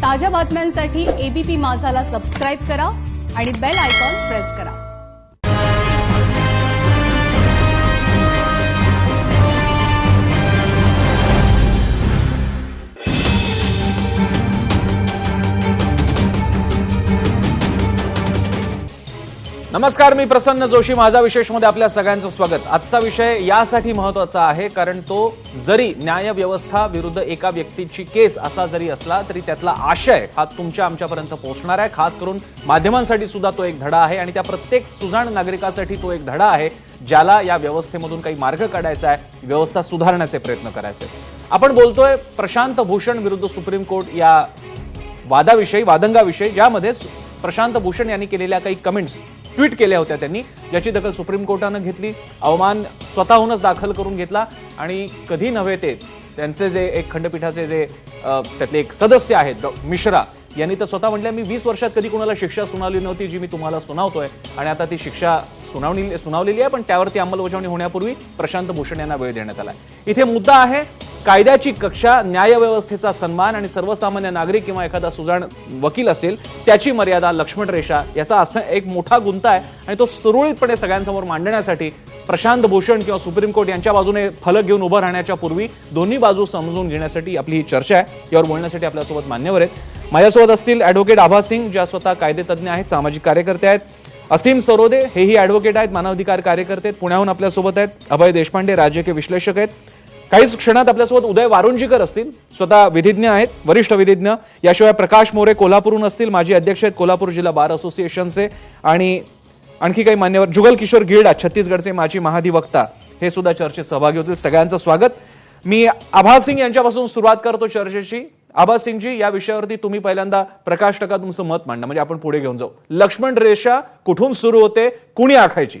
ताज्या बातम्यांसाठी ABP माझाला subscribe करा आणि बेल आयकॉन प्रेस करा। नमस्कार, मी प्रसन्न जोशी। माझा विशेषमध्ये आपल्या सगळ्यांचं स्वागत। आजचा विषय यासाठी महत्त्वाचा आहे कारण तो जरी न्याय व्यवस्था विरुद्ध एका व्यक्तीची केस असा जरी असला तरी त्यातला आशय हा तुमच्या आमच्यापर्यंत पोहोचणार आहे। खास करून माध्यमांसाठी सुद्धा तो एक धडा आहे आणि त्या प्रत्येक सुजाण नागरिकासाठी तो एक धडा आहे ज्याला या व्यवस्थेमधून काही मार्ग काढायचा आहे, व्यवस्था सुधारण्याचे प्रयत्न करायचे। आपण बोलतोय प्रशांत भूषण विरुद्ध सुप्रीम कोर्ट या वादाविषयी, वादंगाविषयी, ज्यामध्ये प्रशांत भूषण यांनी केलेल्या काही कमेंट्स ट्विट केल्या होत्या त्यांनी, ज्याची दखल सुप्रीम कोर्टानं घेतली। अवमान स्वतःहूनच दाखल करून घेतला आणि कधी नव्हे ते त्यांचे जे एक खंडपीठाचे जे त्यातले एक सदस्य आहेत मिश्रा यांनी तर स्वतः म्हटलं, मी 20 वर्षात कधी कोणाला शिक्षा सुनावली नव्हती जी मी तुम्हाला सुनावतोय आणि आता ती शिक्षा सुनावलेली आहे, पण त्यावरती अंमलबजावणी होण्यापूर्वी प्रशांत भूषण यांना वेळ देण्यात आला। इथे मुद्दा आहे कायद्याची कक्षा, न्यायव्यवस्थेचा सन्मान आणि सर्वसामान्य नागरिक किंवा एखादा सुजाण वकील असेल त्याची मर्यादा, लक्ष्मण रेषा, याचा असा एक मोठा गुंता आहे आणि तो सुरळीतपणे सगळ्यांसमोर मांडण्यासाठी प्रशांत भूषण किंवा सुप्रीम कोर्ट यांच्या बाजूने फलक घेऊन उभं राहण्याच्या पूर्वी दोन्ही बाजू समजून घेण्यासाठी आपली ही चर्चा आहे। यावर बोलण्यासाठी आपल्यासोबत मान्यवर आहेत। माझ्यासोबत असतील ॲडव्होकेट आभा सिंग, ज्या स्वतः कायदेतज्ञ आहेत, सामाजिक कार्यकर्ते आहेत। असीम सरोदे, हेही ॲडव्होकेट आहेत, मानवाधिकार कार्यकर्ते आहेत, पुण्याहून आपल्यासोबत आहेत। अभय देशपांडे, राजकीय विश्लेषक आहेत। काहीच क्षणात आपल्यासोबत उदय वारुंजीकर असतील, स्वतः विधिज्ञ आहेत, वरिष्ठ विधिज्ञ। याशिवाय प्रकाश मोरे कोल्हापूरहून असतील, माजी अध्यक्ष आहेत कोल्हापूर जिल्हा बार असोसिएशनचे। आणि आणखी काही मान्यवर, जुगल किशोर गिरडा, छत्तीसगडचे माजी महाधिवक्ता, हे सुद्धा चर्चेत सहभागी होतील। सगळ्यांचं स्वागत। मी आभा सिंग यांच्यापासून सुरुवात करतो चर्चेची। आभा सिंगजी, या विषयावरती तुम्ही पहिल्यांदा प्रकाश टका तुमचं मत मांडा, म्हणजे आपण पुढे घेऊन जाऊ। लक्ष्मण रेषा कुठून सुरू होते, कुणी आखायची?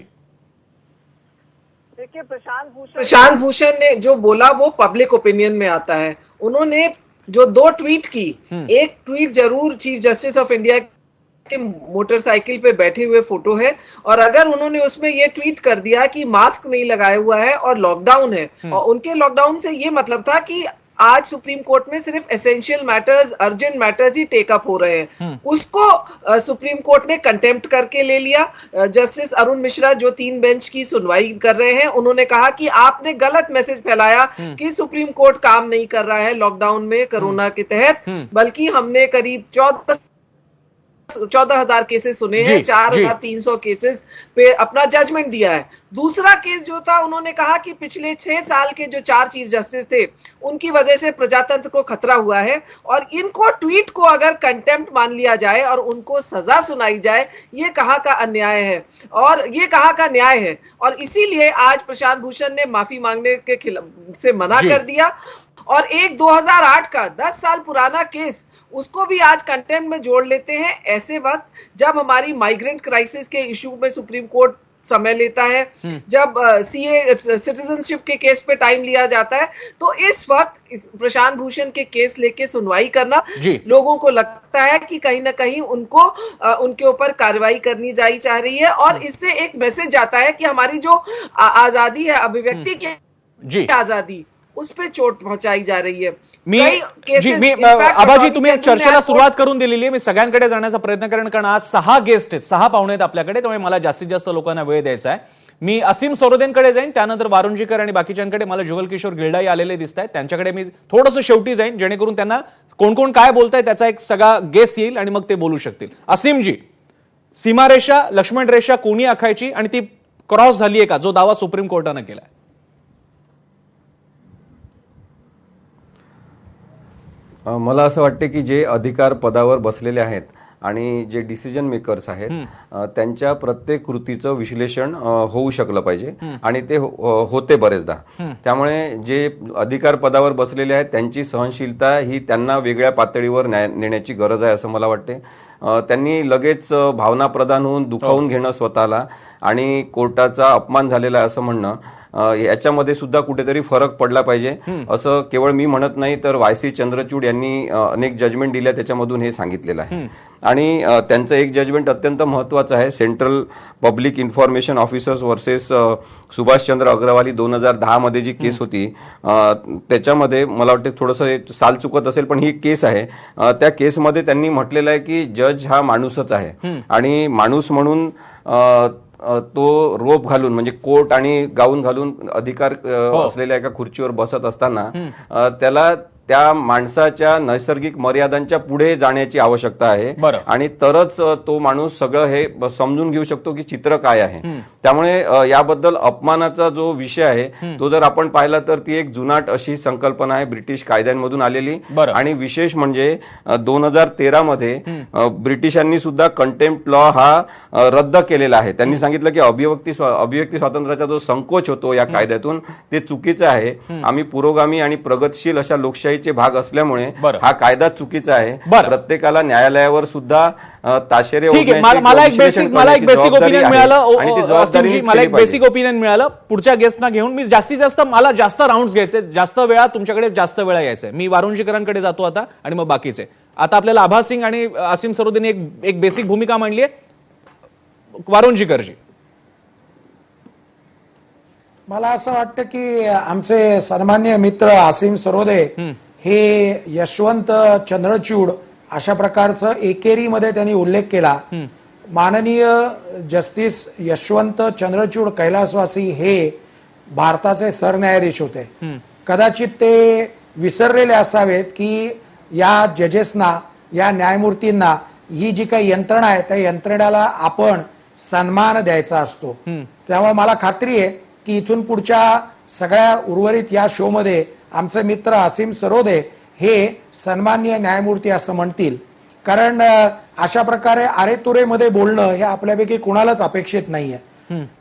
देखिए, प्रशांत भूषण ने जो बोला वो पब्लिक ओपिनियन में आता है। उन्होंने जो 2 ट्वीट की, एक ट्वीट जरूर चीफ जस्टिस ऑफ इंडिया के मोटरसाइकिल पे बैठे हुए फोटो है, और अगर उन्होंने उसमें ये ट्वीट कर दिया कि मास्क नहीं लगाया हुआ है और लॉकडाउन है, और उनके लॉकडाउन से ये मतलब था कि आज सुप्रीम कोर्ट में सिर्फ एसेंशियल मैटर्स, अर्जेंट मैटर्स ही टेक अप हो रहे हैं, उसको सुप्रीम कोर्ट ने कंटेम्प्ट करके ले लिया। जस्टिस अरुण मिश्रा, जो 3 बेंच की सुनवाई कर रहे हैं, उन्होंने कहा कि आपने गलत मैसेज फैलाया कि सुप्रीम कोर्ट काम नहीं कर रहा है लॉकडाउन में कोरोना के तहत, बल्कि हमने करीब 14,000 केसेस सुने हैं, 4,300 केसेस पे अपना जजमेंट दिया है। दूसरा केस जो था, उन्होंने कहा कि पिछले 6 साल के जो 4 चीफ जस्टिस थे उनकी वजह से प्रजातंत्र को खतरा हुआ है, और इनको ट्वीट को अगर कंटेम्प्ट मान लिया जाए और उनको सजा सुनाई जाए, ये कहाँ का अन्याय है और ये कहाँ का न्याय है। और इसीलिए आज प्रशांत भूषण ने माफी मांगने के खिलाफ से मना कर दिया, और एक 2008 का 10 साल पुराना केस उसको भी आज कंटेम्प्ट में जोड़ लेते हैं। ऐसे वक्त जब हमारी माइग्रेंट क्राइसिस के इशू में सुप्रीम कोर्ट समय लेता है, जब सीए सिटीजनशिप के केस पे टाइम लिया जाता है, तो इस वक्त प्रशांत भूषण के केस लेके सुनवाई करना लोगों को लगता है कि कहीं ना कहीं उनको उनके ऊपर कार्रवाई करनी जाई चाह रही है, और इससे एक मैसेज जाता है कि हमारी जो आजादी है, अभिव्यक्ति की आजादी, उस पे चोट पहुंचाई जा रही है। आभाजी, तुम्ही चर्चेला सुरुवात करून दिलेली आहे। मी सगळ्यांकडे जाण्याचा प्रयत्न करेन कारण आज 6 गेस्ट आहेत, 6 पाहुणे आहेत आपल्याकडे, त्यामुळे मला जास्तीत जास्त लोकांना वेळ द्यायचा आहे। मी असीम सरोदेंकडे जाईन, त्यानंतर वारुंजीकर आणि बाकीच्यांकडे मला जुगल किशोर गिरडाई आलेले दिसत आहेत, त्यांच्याकडे मी थोडंसं शेवटी जाईन, जेणेकरून त्यांना कोण कोण काय बोलताय त्याचा एक सगळा गेस येईल आणि मग ते बोलू शकतील। असीमजी, सीमारेषा, लक्ष्मण रेषा कोणी आखायची आणि ती क्रॉस झालीये का, जो दावा सुप्रीम कोर्टानं केलाय? मला असं वाटतं की जे अधिकार पदावर बसलेले आहेत आणि जे डिसिजन मेकर्स आहेत त्यांच्या प्रत्येक कृतीचं विश्लेषण होऊ शकलं पाहिजे, आणि ते होते बरेचदा। त्यामुळे जे अधिकार पदावर बसलेले आहेत त्यांची सहनशीलता ही त्यांना वेगळ्या पातळीवर नेण्याची गरज आहे असं मला वाटते। त्यांनी लगेच भावनाप्रधान होऊन दुखावून घेणं स्वतःला आणि कोर्टाचा अपमान झालेला आहे असं म्हणणं याच्यामध्ये सुद्धा कुठेतरी फरक पडला पाहिजे असं केवळ मी म्हणत नाही, तर वाय.सी. चंद्रचूड यांनी अनेक जजमेंट दिल्या, त्याच्यामधून हे सांगितलेलं आहे. आणि त्यांचं एक जजमेंट अत्यंत महत्वाचं आहे, central public information officers versus Subhash Chandra अग्रवाली 2010 मध्ये जी केस होती, त्याच्यामध्ये मला वाटतं थोडंसं साल चुकत असेल पण ही केस आहे. त्या केसमध्ये त्यांनी म्हटलेलं आहे की जज हा माणूसच आहे आणि माणूस म्हणून तो रोप घालून म्हणजे कोट आणि गाऊन घालून अधिकार असलेल्या एका खुर्चीवर बसत असताना त्याला त्या माणसाच्या नैसर्गिक मर्यादांच्या पुढे जाण्याची आवश्यकता आहे आणि तरच तो माणूस सगळं हे समजून घेऊ शकतो की चित्र काय आहे. त्यामुळे याबद्दल अपमानाचा जो विषय आहे तो जर आपण पाहिला तर ती एक जुनाट अशी संकल्पना आहे, ब्रिटिश कायद्यांमधून आलेली. आणि विशेष म्हणजे 2013 मध्ये ब्रिटिशांनी सुद्धा कंटेम्प्ट लॉ हा रद्द केलेला आहे. त्यांनी सांगितलं की अभिव्यक्ती स्वातंत्र्याचा जो संकोच होतो या कायद्यातून ते चुकीचं आहे. आम्ही पुरोगामी आणि प्रगतशील अशा लोकशाही भाग असल्यामुळे हा कायदा चुकीचा आहे. प्रत्येकाला न्यायालयावर सुद्धा ताशेरे मला एक बेसिक ओपिनियन मिळालं. पुढच्या गेस्टना घेऊन मी जास्तीत जास्त मला जास्त राऊंड घ्यायचे, जास्त वेळा तुमच्याकडे जास्त वेळा यायचंय. मी वारुंजीकरांकडे जातो आता आणि मग बाकीचे. आता आपल्याला आभास सिंग आणि असीम सरोदेने एक बेसिक भूमिका मांडली आहे. वारुंजीकरजी, मला असं वाटतं की आमचे सन्मान्य मित्र असीम सरोदे हे यशवंत चंद्रचूड अशा प्रकारचं एकेरीमध्ये त्यांनी उल्लेख केला. माननीय जस्टिस यशवंत चंद्रचूड कैलासवासी हे भारताचे सरन्यायाधीश होते. कदाचित ते विसरलेले असावेत की या जजेसना, या न्यायमूर्तींना ही जी काही यंत्रणा आहे त्या यंत्रणेला आपण सन्मान द्यायचा असतो. त्यामुळे मला खात्री आहे की इथून पुढच्या सगळ्या उर्वरित या शो मध्ये आमचे मित्र असीम सरोदे हे सन्माननीय न्यायमूर्ती असं म्हणतील. कारण अशा प्रकारे अरेतुरेमध्ये बोलणं हे आपल्यापैकी कुणालाच अपेक्षित नाहीये.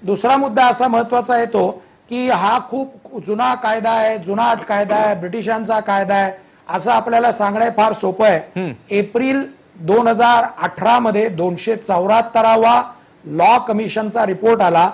दुसरा मुद्दा असा महत्वाचा येतो की हा खूप जुना कायदा आहे, जुनाट कायदा आहे, ब्रिटिशांचा कायदा आहे असं आपल्याला सांगणं फार सोपं आहे. एप्रिल 2018 मध्ये 274वा लॉ कमिशनचा रिपोर्ट आला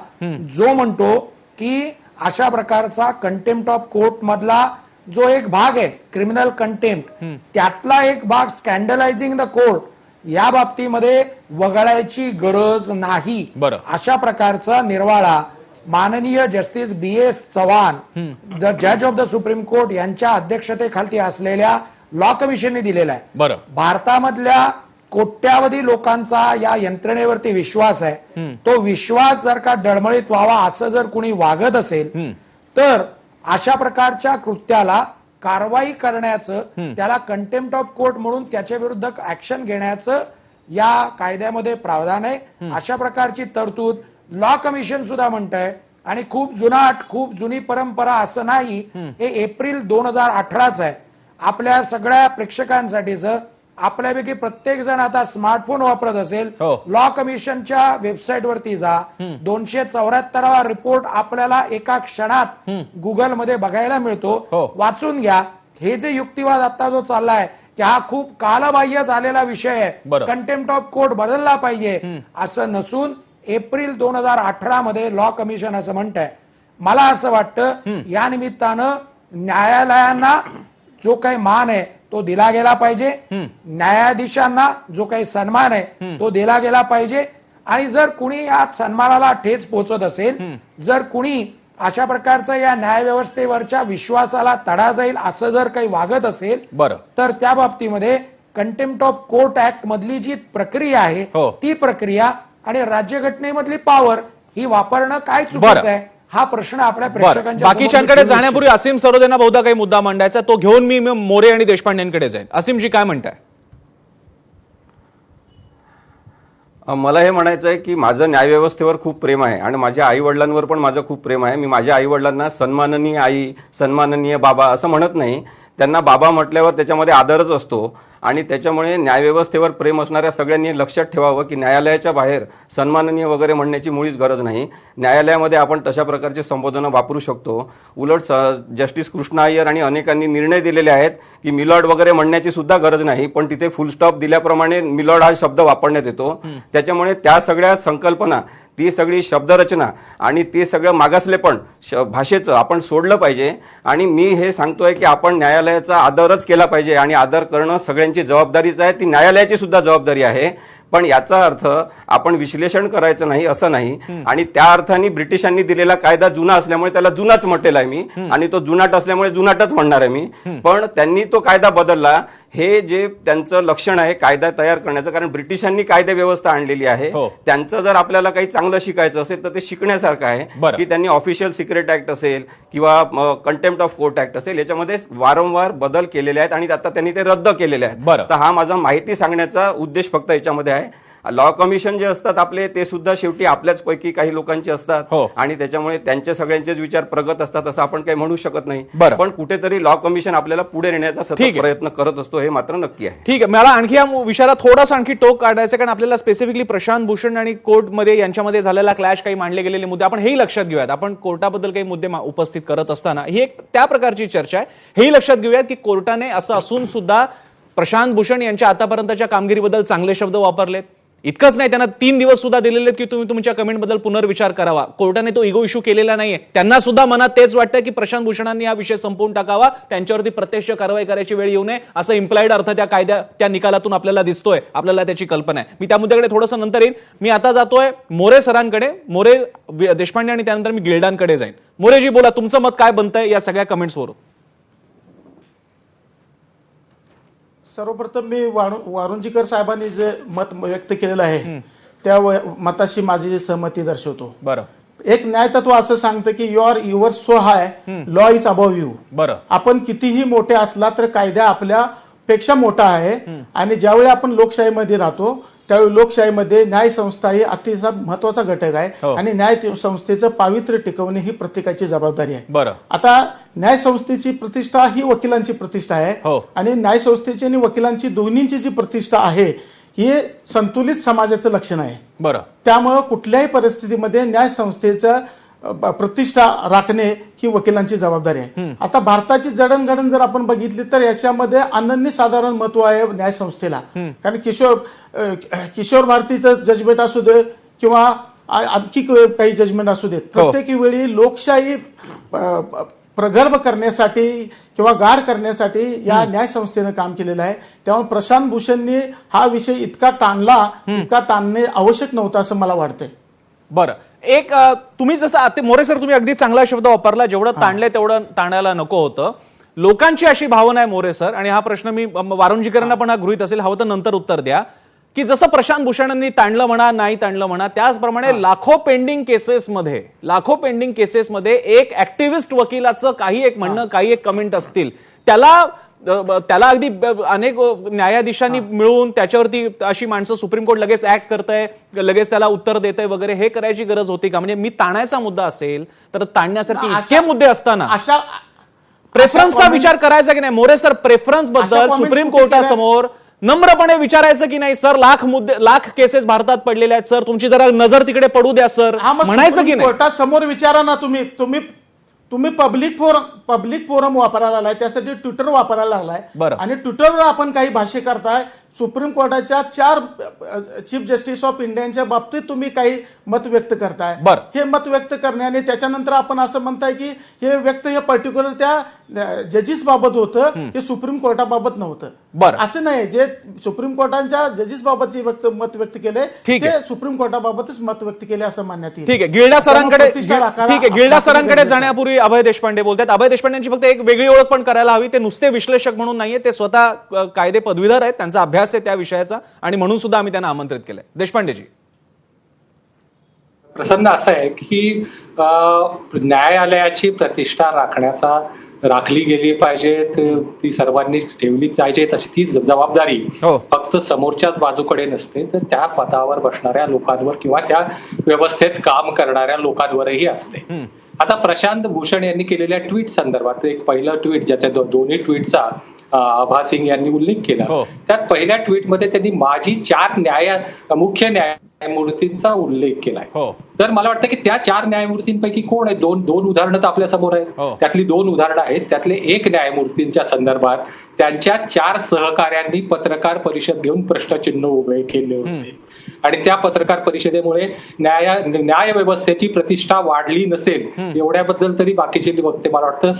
जो म्हणतो की अशा प्रकारचा कंटेम्प्ट ऑफ कोर्ट मधला जो एक भाग आहे क्रिमिनल कंटेम्प्ट, त्यातला एक भाग स्कॅन्डलायझिंग द कोर्ट, या बाबतीमध्ये वगळायची गरज नाही. अशा प्रकारचा निर्वाळा माननीय जस्टिस B.S. चव्हाण, द जज ऑफ द सुप्रीम कोर्ट यांच्या अध्यक्षतेखाली असलेल्या लॉ कमिशनने दिलेला आहे. भारतामधल्या कोट्यावधी लोकांचा या यंत्रणेवरती विश्वास आहे. तो विश्वास जर का डळमळीत व्हावा असं जर कुणी वागत असेल तर अशा प्रकारच्या कृत्याला कारवाई करण्याचं, त्याला कंटेम्प्ट ऑफ कोर्ट म्हणून त्याच्या विरुद्ध ऍक्शन घेण्याचं या कायद्यामध्ये प्रावधान आहे. अशा प्रकारची तरतूद लॉ कमिशन सुद्धा म्हणतंय. आणि खूप जुनाट, खूप जुनी परंपरा असं नाही, हे एप्रिल 2018च आहे. आपल्या सगळ्या प्रेक्षकांसाठीच, आपल्यापैकी प्रत्येक जण आता स्मार्टफोन वापरत असेल, लॉ कमिशनच्या वेबसाईट वरती जा, 274वा रिपोर्ट आपल्याला एका क्षणात गुगलमध्ये बघायला मिळतो. वाचून घ्या. हे जे युक्तिवाद आता जो चाललाय की हा खूप कालबाह्य झालेला विषय आहे, कंटेम्प्ट ऑफ कोर्ट बदलला पाहिजे, असं नसून एप्रिल 2018 मध्ये लॉ कमिशन असं म्हणतंय. मला असं वाटतं या निमित्तानं न्यायालयांना जो काही मान आहे तो दिला गेला पाहिजे, न्यायाधीशांना जो काही सन्मान आहे तो दिला गेला पाहिजे. आणि जर कुणी या सन्मानाला ठेच पोहोचत असेल, जर कुणी अशा प्रकारचा या न्यायव्यवस्थेवरच्या विश्वासाला तडा जाईल असं जर काही वागत असेल तर त्या बाबतीमध्ये कंटेम्प्ट ऑफ कोर्ट ऍक्ट मधली जी प्रक्रिया आहे ती प्रक्रिया आणि राज्यघटनेमधली पॉवर ही वापरणं काय चुकीचं आहे हा प्रश्न आपल्या प्रेक्षकांच्या बाकीच्यांकडे जाण्यापूर्वी असीम सरोदेंना बहुधा काही मुद्दा मांडायचा, तो घेऊन मी मोरे आणि देशपांडेंकडे जाईल. असीमजी काय म्हणताय? मला हे म्हणायचं आहे की माझं न्यायव्यवस्थेवर खूप प्रेम आहे आणि माझ्या आई वडिलांवर पण माझं खूप प्रेम आहे. मी माझ्या आई वडिलांना सन्माननीय आई, सन्माननीय बाबा असं म्हणत नाही. त्यांना बाबा म्हटल्यावर त्याच्यामध्ये आदरच असतो आणि त्याच्यामुळे न्यायव्यवस्थेवर प्रेम असणाऱ्या सगळ्यांनी लक्षात ठेवावं की न्यायालयाच्या बाहेर सन्माननीय वगैरे म्हणण्याची मुळीच गरज नाही. न्यायालयामध्ये आपण तशा प्रकारचे संबोधनं वापरू शकतो. उलट जस्टिस कृष्णा अय्यर आणि अनेकांनी निर्णय दिलेले आहेत की मिलॉर्ड वगैरे म्हणण्याची सुद्धा गरज नाही, पण तिथे फुल स्टॉप दिल्याप्रमाणे मिलॉर्ड हा शब्द वापरण्यात येतो. त्याच्यामुळे त्या सगळ्या संकल्पना ती सगळी शब्दरचना आणि ते सगळं मागासलेपण भाषेचं आपण सोडलं पाहिजे. आणि मी हे सांगतोय की आपण न्यायालयाचा आदरच केला पाहिजे आणि आदर करणं सगळ्यांची जबाबदारीच आहे, ती न्यायालयाची सुद्धा जबाबदारी आहे. पण याचा अर्थ आपण विश्लेषण करायचं नाही असं नाही. आणि त्या अर्थाने ब्रिटिशांनी दिलेला कायदा जुना असल्यामुळे त्याला जुनाच म्हटलेला आहे मी, आणि तो जुनाट असल्यामुळे जुनाटच म्हणणार आहे मी. पण त्यांनी तो कायदा बदलला, हे जे त्यांचं लक्षण आहे कायदा तयार करण्याचं. कारण ब्रिटिशांनी कायदा व्यवस्था आणलेली आहे. त्यांचं जर आपल्याला काही चांगलं शिकायचं असेल तर ते शिकण्यासारखं आहे की त्यांनी ऑफिशियल सिक्रेट ऍक्ट असेल किंवा कंटेम्प्ट ऑफ कोर्ट ऍक्ट असेल याच्यामध्ये वारंवार बदल केलेले आहेत आणि आता त्यांनी ते रद्द केलेले आहेत. तर हा माझा माहिती सांगण्याचा उद्देश फक्त याच्यामध्ये आहे. लॉ कमिशन जे असतात आपले ते सुद्धा शेवटी आपल्याच पैकी काही लोकांचे असतात आणि त्याच्यामुळे त्यांचे सगळ्यांचेच विचार प्रगत असतात असं आपण काही म्हणू शकत नाही. पण कुठेतरी लॉ कमिशन आपल्याला पुढे नेण्याचा सतत प्रयत्न करत असतो, हे मात्र नक्की आहे. ठीक आहे, मला आणखी या विषयाला थोडासा आणखी टोक काढायचं, कारण आपल्याला स्पेसिफिकली प्रशांत भूषण आणि कोर्टमध्ये यांच्यामध्ये झालेला क्लॅश, काही मांडले गेलेले मुद्दे आपण हेही लक्षात घेऊयात. आपण कोर्टाबद्दल काही मुद्दे उपस्थित करत असताना ही एक त्या प्रकारची चर्चा आहे, हेही लक्षात घेऊयात की कोर्टाने असं असून सुद्धा प्रशांत भूषण यांच्या आतापर्यंतच्या कामगिरीबद्दल चांगले शब्द वापरलेत. इतकंच नाही, त्यांना 3 दिवस सुद्धा दिलेले की तुम्ही तुमच्या कमेंटबद्दल पुनर्विचार करावा. कोर्टाने तो इगो इश्यू केलेला नाहीये. त्यांना सुद्धा मनात तेच वाटतं की प्रशांत भूषणांनी हा विषय संपवून टाकावा, त्यांच्यावरती प्रत्यक्ष कारवाई करायची वेळ येऊ नये, असं इम्प्लाइड अर्थ त्या निकालातून आपल्याला दिसतोय, आपल्याला त्याची कल्पना आहे. मी त्या मुद्द्याकडे थोडंसं नंतर येईन. मी आता जातोय मोरे सरांकडे, मोरे देशपांडे, आणि त्यानंतर मी गिल्डांकडे जाईन. मोरेजी बोला, तुमचं मत काय बनतंय या सगळ्या कमेंट्सवरून? सर्वप्रथम मी वारुंजीकर साहेबांनी जे मत व्यक्त केलेलं आहे त्या मताशी माझी सहमती दर्शवतो. बरं, एक न्यायतत्व असं सांगतं की your so high, law is above you. बरं, आपण कितीही मोठे असला तर कायदा आपल्यापेक्षा मोठा आहे. आणि ज्यावेळी आपण लोकशाहीमध्ये राहतो त्यावेळी लोकशाहीमध्ये न्याय संस्था ही अतिशय महत्वाचा घटक आहे आणि न्याय संस्थेचं पावित्र्य टिकवणे ही प्रत्येकाची जबाबदारी आहे. बरं, आता न्याय संस्थेची प्रतिष्ठा ही वकिलांची प्रतिष्ठा आहे आणि न्याय संस्थेची आणि वकिलांची दोन्हींची जी प्रतिष्ठा आहे हे संतुलित समाजाचं लक्षण आहे. बरं, त्यामुळं कुठल्याही परिस्थितीमध्ये न्याय संस्थेचं प्रतिष्ठा राखणे ही वकिलांची जबाबदारी आहे. आता भारताची जडणघडण जर आपण बघितली तर याच्यामध्ये अनन्यसाधारण महत्व आहे न्याय संस्थेला. कारण किशोर भारतीचं जजमेंट असू दे किंवा आणखी काही जजमेंट असू देत, प्रत्येक वेळी लोकशाही प्रगल्भ करण्यासाठी किंवा गाढ करण्यासाठी या न्याय संस्थेनं काम केलेलं आहे. त्यामुळे प्रशांत भूषणनी हा विषय इतका ताणणे आवश्यक नव्हतं असं मला वाटतंय. बरं, एक तुम्ही जसं मोरे सर तुम्ही अगदी चांगला शब्द वापरला, जेवढं ताणलंय तेवढं ताणायला नको होतं. लोकांची अशी भावना आहे मोरे सर, आणि हा प्रश्न मी वारुंजीकरांना पण हा गृहीत असेल, हवं तर नंतर उत्तर द्या, की जसं प्रशांत भूषणांनी ताणलं म्हणा नाही ताणलं म्हणा, त्याचप्रमाणे लाखो पेंडिंग केसेसमध्ये एक ऍक्टिव्हिस्ट वकिलाचं काही एक म्हणणं, काही एक कमेंट असतील, त्याला अगदी अनेक न्यायाधीशांनी मिळून त्याच्यावरती अशी माणसं सुप्रीम कोर्ट लगेच ऍक्ट करतंय, लगेच त्याला उत्तर देतंय वगैरे, हे करायची गरज होती का? म्हणजे मी ताणायचा मुद्दा असेल तर ताणण्यासारखे इतके मुद्दे असताना अशा प्रेफरन्सचा विचार करायचा की नाही? मोरे सर, प्रेफरन्स बद्दल सुप्रीम कोर्टासमोर नम्रपणे विचारायचं की नाही? सर, लाख केसेस भारतात पडलेल्या आहेत, सर तुमची जरा नजर तिकडे पडू द्या सर, म्हणायचं की नाही? कोर्टासमोर विचारा ना. तुम्ही पब्लिक फोरम वापरायला लागलाय, त्यासाठी ट्विटर वापरायला लागलाय आणि ट्विटरवर आपण काही भाष्य करताय. सुप्रीम कोर्टाच्या 4 चीफ जस्टिस ऑफ इंडियाच्या बाबतीत तुम्ही काही मत व्यक्त करताय. हे मत व्यक्त करण्याने त्याच्यानंतर आपण असं म्हणताय की हे पर्टिक्युलर त्या जजेस बाबत होतं, हे सुप्रीम कोर्टाबाबत नव्हतं. असं नाही, जे सुप्रीम कोर्टाच्या जजेस बाबत जे मत व्यक्त केले ते सुप्रीम कोर्टाबाबतच मत व्यक्त केले असं मानण्यात येईल. ठीक आहे, गिल्डा सरांकडे जाण्यापूर्वी अभय देशपांडे बोलतात. अभय देशपांडेंची फक्त एक वेगळी ओळख पण करायला हवी, ते नुसते विश्लेषक म्हणून नाहीये, ते स्वतः कायदे पदवीधर आहेत, त्यांचा अभ्यास आहे त्या विषयाचा, आणि म्हणून सुद्धा आम्ही त्यांना आमंत्रित केलंय. देशपांडेजी. प्रसन्न असं आहे की न्यायालयाची प्रतिष्ठा राखली गेली पाहिजे, ती सर्वांनी ठेवली पाहिजे. तशी ती जबाबदारी फक्त समोरच्याच बाजूकडे नसते, तर त्या पदावर बसणाऱ्या लोकांवर किंवा त्या व्यवस्थेत काम करणाऱ्या लोकांवरही असते. आता प्रशांत भूषण यांनी केलेल्या ट्विट संदर्भात एक पहिलं ट्विट, ज्याच्या दोन्ही ट्विटचा आभा सिंग यांनी उल्लेख केला, त्यात पहिल्या ट्विटमध्ये त्यांनी माझी 4 मुख्य न्यायमूर्तींचा उल्लेख केलाय. तर मला वाटतं की त्या 4 न्यायमूर्तींपैकी कोण आहे, दोन उदाहरणं तर आपल्या समोर आहेत. त्यातली 2 उदाहरणं आहेत. त्यातले एक न्यायमूर्तींच्या संदर्भात त्यांच्या 4 सहकाऱ्यांनी पत्रकार परिषद घेऊन प्रश्नचिन्ह उभे केले होते आणि त्या पत्रकार परिषदेमुळे न्याय व्यवस्थेची प्रतिष्ठा वाढली नसेल एवढ्याबद्दल तरी बाकीचे वक्ते मला वाटतं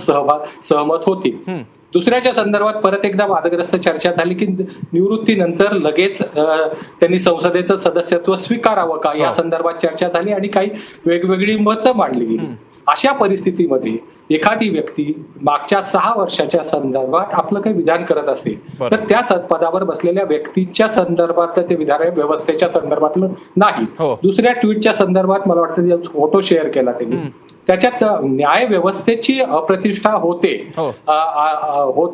सहमत होतील. दुसऱ्याच्या संदर्भात परत एकदा वादग्रस्त चर्चा झाली की निवृत्तीनंतर लगेच त्यांनी संसदेचं सदस्यत्व स्वीकारावं का या संदर्भात चर्चा झाली आणि काही वेगवेगळी मतं मांडली गेली. अशा परिस्थितीमध्ये एखादी व्यक्ती मागच्या 6 वर्षाच्या संदर्भात आपलं काही विधान करत असेल तर त्या पदावर बसलेल्या व्यक्तीच्या संदर्भात ते विधान व्यवस्थेच्या संदर्भातलं नाही. दुसऱ्या ट्विटच्या संदर्भात मला वाटतं फोटो शेअर केला त्यांनी, त्याच्यात न्याय व्यवस्थेची अप्रतिष्ठा होते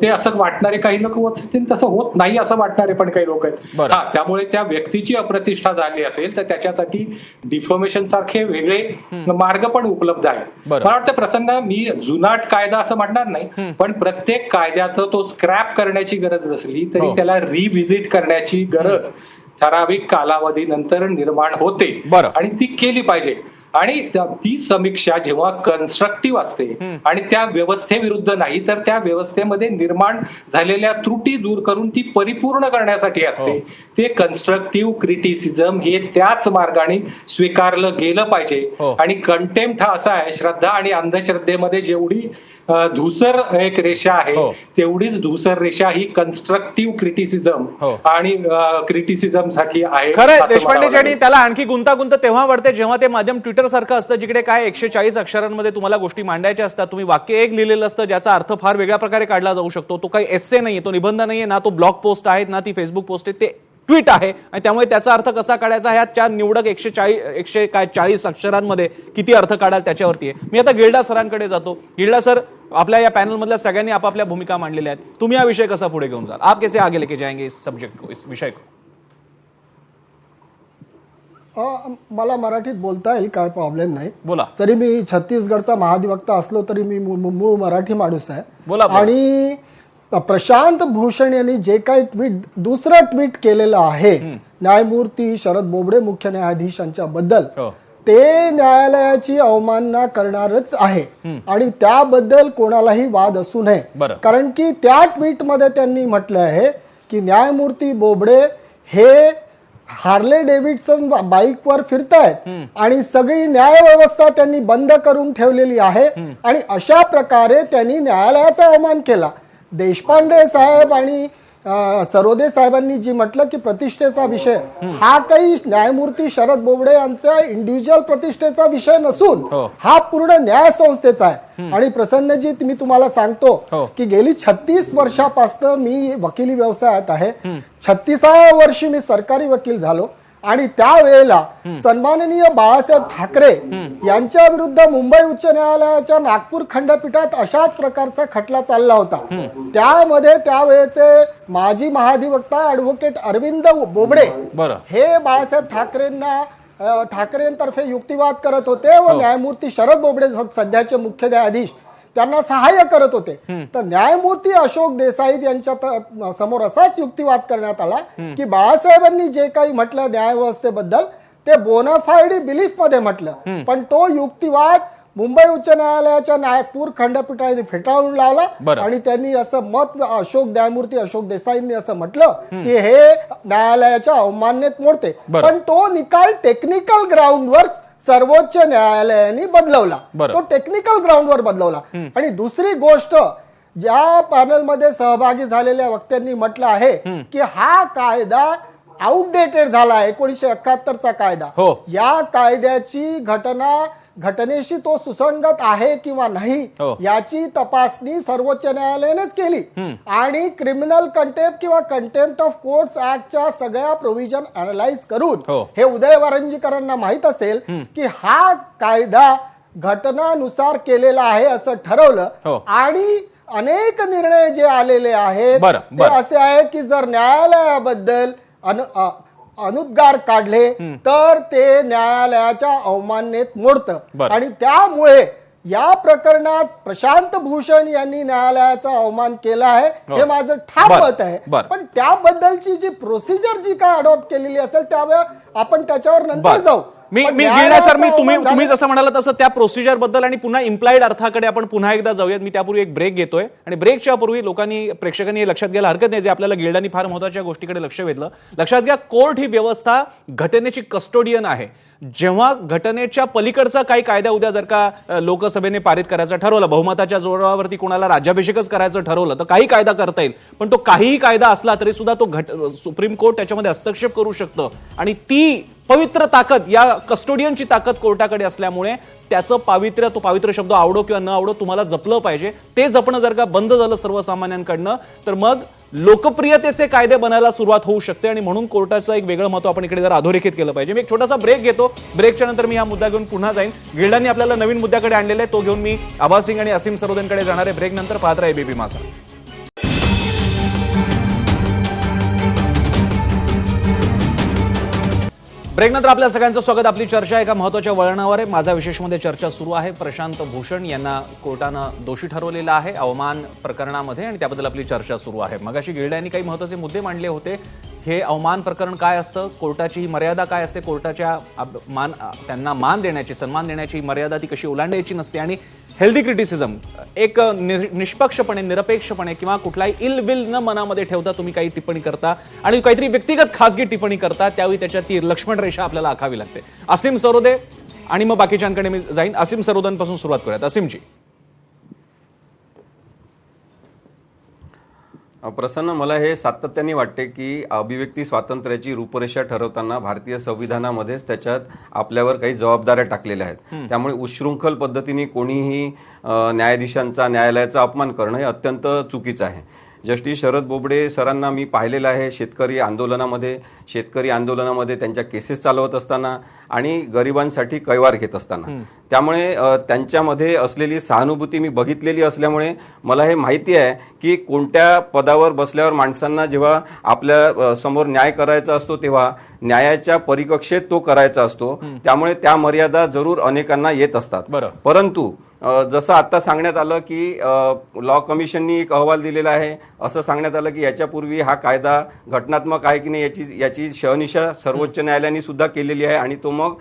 असं वाटणारे काही लोक असतील, तसं होत नाही असं वाटणारे पण काही लोक आहेत. त्यामुळे त्या व्यक्तीची अप्रतिष्ठा झाली असेल तर त्याच्यासाठी डिफॉर्मेशन सारखे वेगळे मार्ग पण उपलब्ध आहेत. मला वाटतं प्रसन्न, मी जुनाट कायदा असं म्हणणार नाही, पण प्रत्येक कायद्याचं तो स्क्रॅप करण्याची गरज असली तरी त्याला रिव्हिजिट करण्याची गरज ठराविक कालावधीनंतर निर्माण होते आणि ती केली पाहिजे. आणि ती समीक्षा जेव्हा कन्स्ट्रक्टिव्ह असते आणि त्या व्यवस्थेविरुद्ध नाही तर त्या व्यवस्थेमध्ये निर्माण झालेल्या त्रुटी दूर करून ती परिपूर्ण करण्यासाठी असते, ते कन्स्ट्रक्टिव्ह क्रिटिसिझम हे त्याच मार्गाने स्वीकारलं गेलं पाहिजे. आणि कंटेम्प्ट हा असा आहे, श्रद्धा आणि अंधश्रद्धेमध्ये जेवढी धूसर एक रेषा आहे तेवढीच धूसर रेषा ही कन्स्ट्रक्टिव्ह क्रिटिसिझम आणि क्रिटिसिझम साठी आहे. खरं देशपांडे, आणि त्याला आणखी गुंतागुंत तेव्हा वाढते जेव्हा ते माध्यम ट्विटर सारखं असतं जिकडे काय 140 अक्षरांमध्ये तुम्हाला गोष्टी मांडायच्या असतात. तुम्ही वाक्य एक लिहिलेलं असतं ज्याचा अर्थ फार वेगळ्या प्रकारे काढला जाऊ शकतो. तो काही एस्से नाहीये, तो निबंध नाहीये, ना तो ब्लॉग पोस्ट आहे, ना ती फेसबुक पोस्ट आहे, ते ट्विट आहे. आणि त्यामुळे त्याचा अर्थ कसा काढायचा ह्या 4 निवडक 140 अक्षरांमध्ये किती अर्थ काढाल त्याच्यावरती आहे. मी आता गिल्डा सरांकडे जातो. गिल्डा सर, आपल्या या पॅनल मधल्या सगळ्यांनी आपापल्या भूमिका मांडलेल्या आहेत. तुम्ही हा विषय कसा पुढे घेऊन जाल? आप कैसे आगे लेके जाएंगे इस सब्जेक्ट को, इस विषय को? मला मराठीत बोलता येईल, काय प्रॉब्लेम नाही. बोला. तरी मी छत्तीसगडचा महाधिवक्ता असलो तरी मी मूळ मराठी माणूस आहे. बोला. आणि प्रशांत भूषण यांनी जे काही दुसरं ट्विट केलेलं आहे न्यायमूर्ती शरद बोबडे मुख्य न्यायाधीशांच्या बद्दल, ते न्यायालयाची अवमानना करणारच आहे आणि त्याबद्दल कोणालाही वाद असू नये. कारण की त्या ट्विटमध्ये त्यांनी म्हटलं आहे की न्यायमूर्ती बोबडे हे हार्ले डेव्हिडसन बाईकवर फिरतायत आणि सगळी न्याय व्यवस्था त्यांनी बंद करून ठेवलेली आहे आणि अशा प्रकारे त्यांनी न्यायालयाचा अवमान केला. देशपांडे साहेब आणि सरोदे साहेबांनी जी म्हटलं की प्रतिष्ठेचा विषय हा काही न्यायमूर्ती शरद बोबडे यांचा इंडिव्हिज्युअल प्रतिष्ठेचा विषय नसून हा पूर्ण न्याय संस्थेचा आहे. आणि प्रसन्नजी, मी तुम्हाला सांगतो की गेली 36 वर्षापासून मी वकिली व्यवसायात आहे. 36व्या वर्षी मी सरकारी वकील झालो आणि त्यावेळेला सन्माननीय बाळासाहेब ठाकरे यांच्या विरुद्ध मुंबई उच्च न्यायालयाच्या नागपूर खंडपीठात अशाच प्रकारचा खटला चालला होता. त्यामध्ये त्यावेळेचे माजी महाधिवक्ता ऍडव्होकेट अरविंद बोबडे हे बाळासाहेब ठाकरेंतर्फे युक्तिवाद करत होते व न्यायमूर्ती शरद बोबडे सध्याचे मुख्य न्यायाधीश त्यांना सहाय्य करत होते. तर न्यायमूर्ती अशोक देसाई यांच्या समोर असाच युक्तिवाद करण्यात आला की बाळासाहेबांनी जे काही म्हटलं न्यायव्यवस्थेबद्दल ते बोनाफाईड बिलीफ मध्ये म्हटलं, पण तो युक्तिवाद मुंबई उच्च न्यायालयाच्या नागपूर खंडपीठाने फेटाळून लावला आणि त्यांनी असं मत न्यायमूर्ती अशोक देसाईंनी असं म्हटलं की हे न्यायालयाच्या अवमान्यतेत मोडते. पण तो निकाल टेक्निकल ग्राउंडवर सर्वोच्च न्यायालयाने बदलवला, तो टेक्निकल ग्राउंडवर बदलवला. आणि दुसरी गोष्ट, ज्या पॅनलमध्ये सहभागी झालेल्या वक्त्यांनी म्हटलं आहे की हा कायदा आउटडेटेड झाला, 1971चा कायदा, या कायद्याची घटनेशी तो सुसंगत आहे किंवा नाही याची तपासणी सर्वोच्च न्यायालयानेच केली आणि क्रिमिनल कंटेम्प्ट किंवा कंटेम्प्ट ऑफ कोर्ट्स ऍक्टच्या सगळ्या प्रोव्हिजन अनालाइज करून हे उदय वारंजीकरांना माहित असेल की हा कायदा घटनानुसार केलेला आहे असं ठरवलं. आणि अनेक निर्णय जे आलेले आहेत ते असे आहेत की जर न्यायालयाबद्दल अनुद्गार काढले तर ते न्यायालयाच्या अवमाननेत मोडतं. आणि त्यामुळे या प्रकरणात प्रशांत भूषण यांनी न्यायालयाचा अवमान केला आहे हे माझं ठाम मत आहे. पण त्याबद्दलची जी प्रोसिजर जी काय अडॉप्ट केलेली असेल त्यावेळेस आपण त्याच्यावर नंतर जाऊ. मी पण गिरणार सर, मी न्यायालयाचा तुम्ही अवमान तुम्ही झाला. जसं म्हणाला तसं त्या प्रोसिजर बद्दल आणि पुन्हा इम्प्लाइड अर्थाकडे आपण पुन्हा एकदा जाऊयात. मी त्यापूर्वी एक ब्रेक घेतोय आणि ब्रेकच्या पूर्वी लोकांनी, प्रेक्षकांनी हे लक्षात घ्यायला हरकत नाही, जे आपल्याला गिल्डांनी फार महत्त्वाच्या गोष्टीकडे लक्ष वेधलं. लक्षात घ्या, कोर्ट ही व्यवस्था घटनेची कस्टोडियन आहे. जेव्हा घटनेच्या पलीकडचा काही कायदा उद्या जर का लोकसभेने पारित करायचं ठरवलं, बहुमताच्या जोरावरती कोणाला राज्याभिषेकच करायचं ठरवलं, तर काही कायदा करता येईल. पण तो काहीही कायदा असला तरी सुद्धा तो सुप्रीम कोर्ट त्याच्यामध्ये हस्तक्षेप करू शकतं आणि ती पवित्र ताकद, या कस्टोडियनची ताकद कोर्टाकडे असल्यामुळे त्याचं पावित्र्य, तो पावित्र्य शब्द आवडो किंवा न आवडो, तुम्हाला जपलं पाहिजे. ते जपणं जर का बंद झालं सर्वसामान्यांकडनं, तर मग लोकप्रियतेचे कायदे बनायला सुरुवात होऊ शकते आणि म्हणून कोर्टाचं एक वेगळं महत्व आपण इकडे जर अधोरेखित केलं पाहिजे. मी एक छोटासा ब्रेक घेतो. ब्रेकच्या नंतर मी हा मुद्दा घेऊन पुन्हा जाईन. गिल्डांनी आपल्याला नवीन मुद्द्याकडे आणलेला आहे, तो घेऊन मी आभा सिंग आणि असीम सरोदेंकडे जाणार आहे. ब्रेक नंतर पाहत राहा एबीपी माझा. ब्रेक नंतर आपल्या सगळ्यांचं स्वागत. आपली चर्चा एका महत्त्वाच्या वळणावर आहे. माझा विशेषमध्ये चर्चा सुरू आहे. प्रशांत भूषण यांना कोर्टानं दोषी ठरवलेलं आहे अवमान प्रकरणामध्ये आणि त्याबद्दल आपली चर्चा सुरू आहे. मगाशी गिल्डा यांनी काही महत्त्वाचे मुद्दे मांडले होते. हे अवमान प्रकरण काय असतं, कोर्टाची ही मर्यादा काय असते, कोर्टाच्या त्यांना मान देण्याची, सन्मान देण्याची मर्यादा ती कशी ओलांडायची नसते आणि हेल्दी क्रिटिसिझम, एक निष्पक्षपणे, निरपेक्षपणे किंवा कुठलाही इल विल न मनामध्ये ठेवता तुम्ही काही टिप्पणी करता आणि काहीतरी व्यक्तिगत खासगी टिप्पणी करता, त्यावेळी त्याच्यात ती लक्ष्मण रेषा आपल्याला आखावी लागते. असीम सरोदे आणि मग बाकीच्यांकडे मी जाईन. असीम सरोदेंपासून सुरुवात करूयात. असीमजी. प्रसन्न, मला हे सातत्याने वाटते की अभिव्यक्ती स्वातंत्र्याची रूपरेषा ठरवताना भारतीय संविधानामध्येच त्याच्यात आपल्यावर काही जबाबदाऱ्या टाकलेल्या आहेत. त्यामुळे उच्छृंखल पद्धतीने कोणीही न्यायाधीशांचा, न्यायालयाचा अपमान करणं हे अत्यंत चुकीचं आहे. जस्टिस शरद बोबडे सरांना मी पाहिलेलं आहे शेतकरी आंदोलनामध्ये त्यांच्या केसेस चालवत असताना आणि गरिबांसाठी कैवार घेत असताना. त्यामुळे त्यांच्यामध्ये असलेली सहानुभूती मी बघितलेली असल्यामुळे मला हे माहिती आहे की कोणत्या पदावर बसल्यावर माणसांना जेव्हा आपल्या समोर न्याय करायचा असतो तेव्हा न्यायाच्या परिकक्षेत तो करायचा असतो. त्यामुळे त्या मर्यादा जरूर अनेकांना येत असतात. परंतु जसं आता सांगण्यात आलं की लॉ कमिशननी एक अहवाल दिलेला आहे, असं सांगण्यात आलं की याच्यापूर्वी हा कायदा घटनात्मक आहे की नाही याची शहनिशा सर्वोच्च न्यायालयाने सुद्धा केलेली आहे आणि तो मग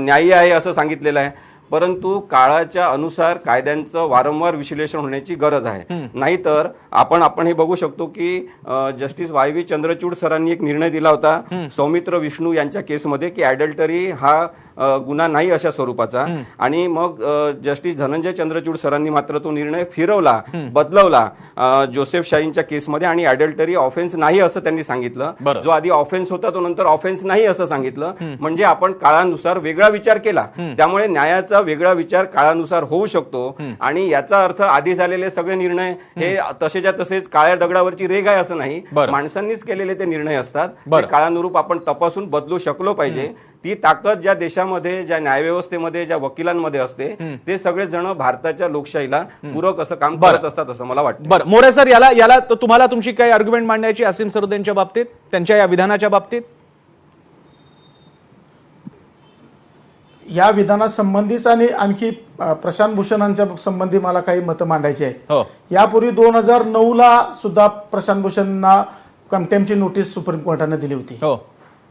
न्यायी आहे असं सांगितलेलं आहे. परंतु काळाच्या अनुसार कायद्यांचं वारंवार विश्लेषण होण्याची गरज आहे. नाहीतर आपण हे बघू शकतो की जस्टिस वाय व्ही चंद्रचूड सरांनी एक निर्णय दिला होता सौमित्र विष्णू यांच्या केसमध्ये की ऍडल्टरी हा गुन्हा नाही अशा स्वरूपाचा, आणि मग जस्टिस धनंजय चंद्रचूड सरांनी मात्र तो निर्णय फिरवला, बदलवला जोसेफ शाहींच्या केसमध्ये आणि ऍडल्टरी ऑफेन्स नाही असं त्यांनी सांगितलं. जो आधी ऑफेन्स होता तो नंतर ऑफेन्स नाही असं सांगितलं. म्हणजे आपण काळानुसार वेगळा विचार केला. त्यामुळे न्यायाचा वेगळा विचार काळानुसार होऊ शकतो आणि याचा अर्थ आधी झालेले सगळे निर्णय हे तसेच्या तसेच काळ्या दगडावरची रेघ आहे असं नाही. माणसांनीच केलेले ते निर्णय असतात. काळानुरूप आपण तपासून बदलू शकलो पाहिजे. ती ताकद ज्या देशामध्ये, ज्या न्यायव्यवस्थेमध्ये, ज्या वकिलांमध्ये असते, ते सगळे जण भारताच्या लोकशाहीला पूरक असं काम करत असतात असं मला वाटतं. बरं, मोरे सर, याला तुम्हाला तुमची काही आर्ग्युमेंट मांडायची असीम सरोदेंच्या बाबतीत, त्यांच्या या विधानाच्या बाबतीत? या विधानासंबंधीच आणि आणखी प्रशांत भूषणांच्या संबंधी मला काही मतं मांडायची आहे. यापूर्वी 2009 सुद्धा प्रशांत भूषणांना कंटेम्पची नोटीस सुप्रीम कोर्टाने दिली होती.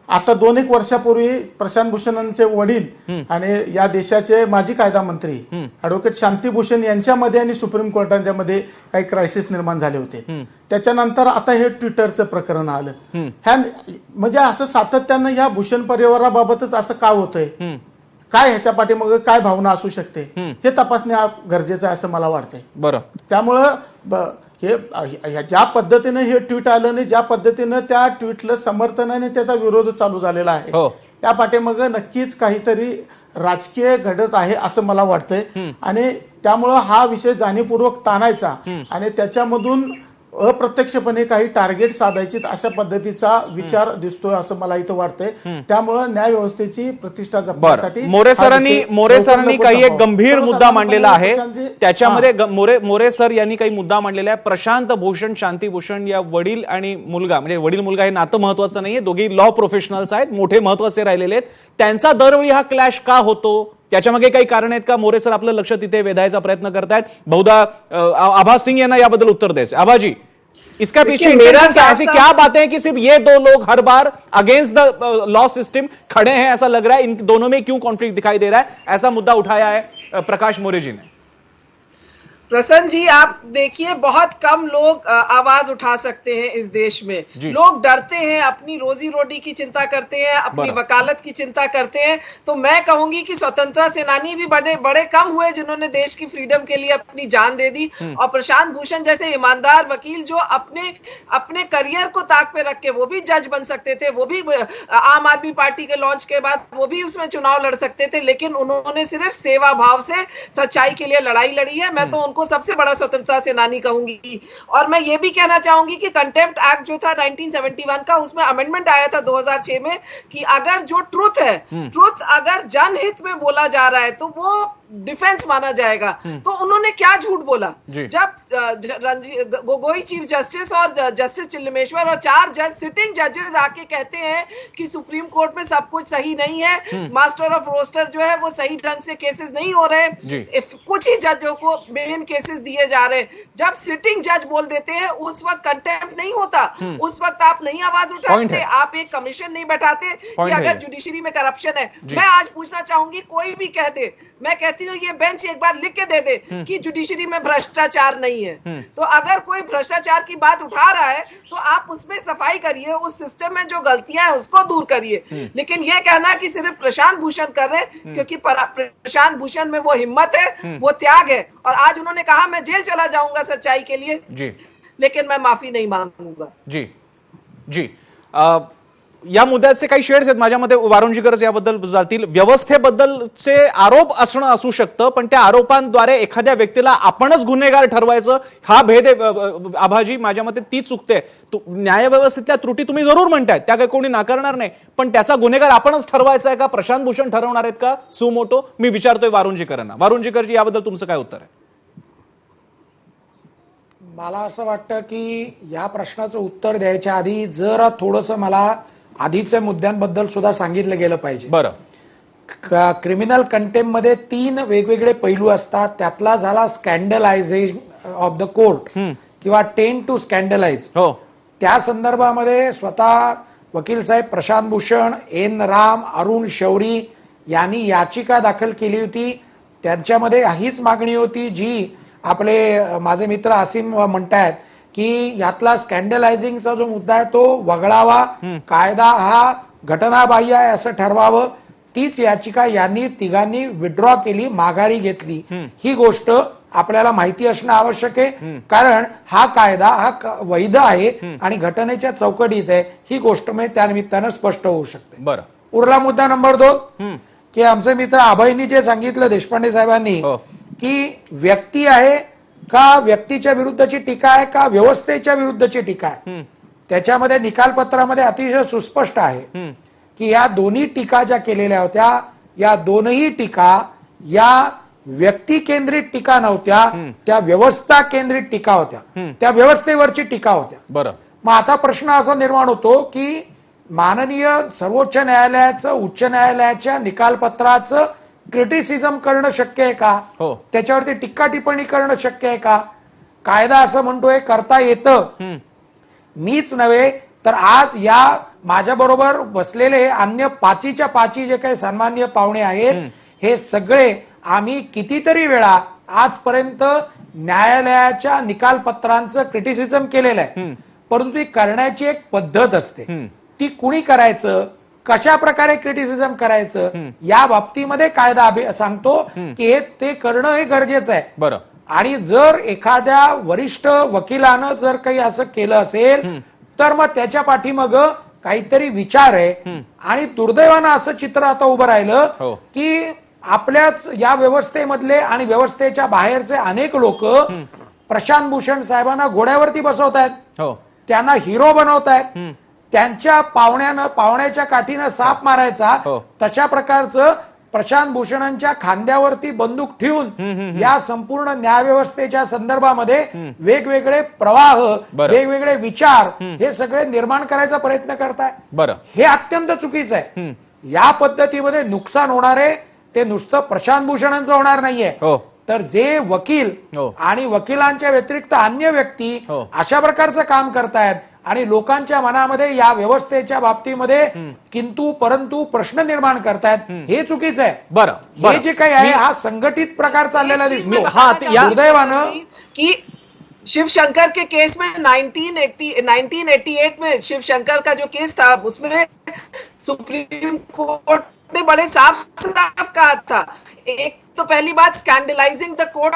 आता 2-1 वर्षापूर्वी प्रशांत भूषणांचे वडील आणि या देशाचे माजी कायदा मंत्री ऍडव्होकेट शांती भूषण यांच्यामध्ये आणि सुप्रीम कोर्टाच्या मध्ये काही क्रायसिस निर्माण झाले होते. त्याच्यानंतर आता हे ट्विटरचं प्रकरण आलं. म्हणजे असं सातत्यानं या भूषण परिवाराबाबतच असं का होतंय, काय ह्याच्या पाठीमागे काय भावना असू शकते हे तपासणे गरजेचं आहे असं मला वाटतंय. बरं, त्यामुळं हे ज्या पद्धतीने हे ट्विट आलं आणि ज्या पद्धतीनं त्या ट्विटला समर्थनाने त्याचा विरोध चालू झालेला आहे, त्या पाठीमागे नक्कीच काहीतरी राजकीय घडत आहे असं मला वाटतंय. आणि त्यामुळं हा विषय जाणीवपूर्वक ताणायचा आणि त्याच्यामधून अप्रत्यक्षपणे काही टार्गेट साधायची अशा पद्धतीचा विचार दिसतोय असं मला इथं वाटतंय. त्यामुळं न्याय व्यवस्थेची प्रतिष्ठा जपण्यासाठी मोरे सरांनी काही एक गंभीर मुद्दा मांडलेला आहे. त्याच्यामध्ये मोरे सर यांनी काही मुद्दा मांडलेला आहे. प्रशांत भूषण, शांती भूषण या वडील आणि मुलगा, म्हणजे वडील मुलगा हे नातं महत्वाचं नाहीये, दोघे लॉ प्रोफेशनल्स आहेत, मोठे महत्वाचे राहिलेले आहेत. त्यांचा दरवेळी हा क्लॅश का होतो, त्याच्यामागे काही कारण आहेत का? मोरे सर आपलं लक्ष तिथे वेधायचा प्रयत्न करतायत. बहुधा आभा सिंग यांना याबद्दल उत्तर द्यायचं. आभाजी, इसका पीछे देखिए, मेरा intention क्या है? ऐसी साफ-साफ- क्या बातें हैं कि सिर्फ ये दो लोग हर बार अगेंस्ट द लॉ सिस्टम खड़े हैं, ऐसा लग रहा है? इन दोनों में क्यों कॉन्फ्लिक्ट दिखाई दे रहा है? ऐसा मुद्दा उठाया है प्रकाश मौर्य जी ने। प्रसन्न जी, आप देखिए, बहुत कम लोग आवाज उठा सकते हैं इस देश में। लोग डरते हैं, अपनी रोजी रोटी की चिंता करते हैं, अपनी वकालत की चिंता करते हैं। तो मैं कहूंगी कि स्वतंत्रता सेनानी भी बड़े बड़े कम हुए जिन्होंने देश की फ्रीडम के लिए अपनी जान दे दी। और प्रशांत भूषण जैसे ईमानदार वकील जो अपने करियर को ताक पे रख के वो भी जज बन सकते थे, वो भी आम आदमी पार्टी के लॉन्च के बाद वो भी उसमें चुनाव लड़ सकते थे, लेकिन उन्होंने सिर्फ सेवा भाव से सच्चाई के लिए लड़ाई लड़ी है। मैं तो उनको सबसे बड़ा स्वतंत्रता सेनानी कहूंगी। और मैं ये भी कहना चाहूंगी कि कंटेम्प्ट एक्ट जो था 1971 का, उसमें अमेंडमेंट आया था 2006 में कि अगर जो ट्रुथ है, ट्रुथ अगर जनहित में बोला जा रहा है तो वो डिफेंस माना जाएगा। तो उन्होंने क्या झूठ बोला? जब गोगोई चीफ जस्टिस और जस्टिस चिल्लमेश्वर और 4 सिटिंग जजेस आके कहते हैं कि सुप्रीम कोर्ट में सब कुछ सही नहीं है, मास्टर ऑफ रोस्टर जो है वो सही ढंग से केसेस नहीं हो रहे, कुछ ही जजों को मेन केसेस दिए जा रहे हैं। जब सिटिंग जज बोल देते हैं उस वक्त कंटेम्प्ट नहीं होता, उस वक्त आप नहीं आवाज उठाते, आप एक कमीशन नहीं बैठाते कि अगर जुडिशरी में करप्शन है। मैं आज पूछना चाहूंगी, कोई भी कह दे, मैं कहती हूँ ये बेंच एक बार लिख के दे दे कि जुडिशरी में भ्रष्टाचार नहीं है। तो अगर कोई भ्रष्टाचार की बात उठा रहा है तो आप उसमें सफाई करिए, उस सिस्टम में जो गलतियां हैं उसको दूर करिए। लेकिन ये कहना कि सिर्फ प्रशांत भूषण कर रहे हैं, क्योंकि प्रशांत भूषण में वो हिम्मत है, वो त्याग है। और आज उन्होंने कहा मैं जेल चला जाऊंगा सच्चाई के लिए, लेकिन मैं माफी नहीं मांगूंगा। जी या मुद्द्याचे काही शेड्स आहेत माझ्या मते, वारुंजीकरच याबद्दल जातील। व्यवस्थेबद्दलचे आरोप असणं असू शकतं, पण त्या आरोपांद्वारे एखाद्या व्यक्तीला आपणच गुन्हेगार ठरवायचं हा भेद आहे आभाजी, माझ्या मते ती चुकते। न्यायव्यवस्थेतल्या त्रुटी तुम्ही जरूर म्हणताय, त्या काही कोणी नाकारणार नाही, पण त्याचा गुन्हेगार आपणच ठरवायचा आहे का? प्रशांत भूषण ठरवणार आहेत का सुमोटो? मी विचारतोय वारुंजीकरांना। वारुंजीकरजी याबद्दल तुमचं काय उत्तर आहे? मला असं वाटतं की या प्रश्नाचं उत्तर द्यायच्या आधी जरा थोडंसं मला आधीच्या मुद्द्यांबद्दल सुद्धा सांगितलं गेलं पाहिजे। बरं, क्रिमिनल कंटेम्प्ट मध्ये 3 वेगवेगळे पैलू असतात। त्यातला झाला स्कॅन्डलायझेशन ऑफ द कोर्ट किंवा टेंड टू स्कॅन्डलाइज। त्या संदर्भामध्ये स्वतः वकील साहेब प्रशांत भूषण, एन राम, अरुण शौरी यांनी याचिका दाखल केली होती। त्यांच्यामध्ये हीच मागणी होती जी आपले माझे मित्र आसिम म्हणतायत की यातला स्कॅन्डलायझिंगचा जो मुद्दा आहे तो वगळावा, कायदा हा घटनाबाह्य आहे असं ठरवावं। तीच याचिका यांनी तिघांनी विड्रॉ केली, माघारी घेतली। ही गोष्ट आपल्याला माहिती असणं आवश्यक आहे, कारण हा कायदा हा वैध आहे आणि घटनेच्या चौकटीत आहे। ही गोष्ट म्हणजे त्यानिमित्तानं स्पष्ट होऊ शकते। बरं, उरला मुद्दा नंबर 2 की आमचे मित्र अभयनी जे सांगितलं देशपांडे साहेबांनी की व्यक्ती आहे का व्यक्तीच्या विरुद्धची टीका आहे का व्यवस्थेच्या विरुद्धची टीका आहे, त्याच्यामध्ये निकालपत्रामध्ये अतिशय सुस्पष्ट आहे की या दोन्ही टीका ज्या केलेल्या होत्या, या दोनही टीका या व्यक्ती केंद्रित टीका नव्हत्या, त्या व्यवस्था केंद्रित टीका होत्या, त्या व्यवस्थेवरची टीका होत्या। बरं, मग आता प्रश्न असा निर्माण होतो की माननीय सर्वोच्च न्यायालयाचं, उच्च न्यायालयाच्या निकालपत्राचं क्रिटिसिझम करणं शक्य आहे का? त्याच्यावरती टीका टिप्पणी करणं शक्य आहे का? कायदा असं म्हणतोय करता येतं। मीच नव्हे तर आज या माझ्या बरोबर बसलेले अन्य 5च्या 5 जे काही सन्माननीय पाहुणे आहेत, हे सगळे आम्ही कितीतरी वेळा आजपर्यंत न्यायालयाच्या निकालपत्रांचं क्रिटिसिझम केलेलं आहे, परंतु ती करण्याची एक पद्धत असते। ती कुणी करायचं, कशा प्रकारे क्रिटिसिझम करायचं, या बाबतीमध्ये कायदा सांगतो की हे ते करणं हे गरजेचं आहे। बरं, आणि जर एखाद्या वरिष्ठ वकिलानं जर काही असं केलं असेल तर मग त्याच्या पाठीमाग काहीतरी विचार आहे। आणि दुर्दैवानं असं चित्र आता उभं राहिलं की आपल्याच या व्यवस्थेमधले आणि व्यवस्थेच्या बाहेरचे अनेक लोक प्रशांत भूषण साहेबांना घोड्यावरती बसवत आहेत, त्यांना हिरो बनवत आहेत, त्यांच्या पावण्याच्या काठीनं साप मारायचा तशा प्रकारचं प्रशांत भूषणांच्या खांद्यावरती बंदूक ठेवून या संपूर्ण न्यायव्यवस्थेच्या संदर्भामध्ये वेगवेगळे प्रवाह, वेगवेगळे विचार हे सगळे निर्माण करायचा प्रयत्न करताय। बरं, हे अत्यंत चुकीचं आहे। या पद्धतीमध्ये नुकसान होणार आहे ते नुसतं प्रशांत भूषणांचं होणार नाहीये, तर जे वकील आणि वकिलांच्या व्यतिरिक्त अन्य व्यक्ती अशा प्रकारचं काम करतायत आणि लोकांच्या मनामध्ये या व्यवस्थेच्या बाबतीमध्ये किंतु परंतु प्रश्न निर्माण करतायत, हे चुकीचं आहे. बरं हे जे काही आहे हा संघटित प्रकार चाललेला दिसतो. दुर्दैवानं कि शिव शंकर के केस में 1988 में शिव शंकर का जो केस था उसमें सुप्रीम कोर्ट ने बड़े साफ कहा था, एक तो पहली बात स्कैंडलाइजिंग द कोर्ट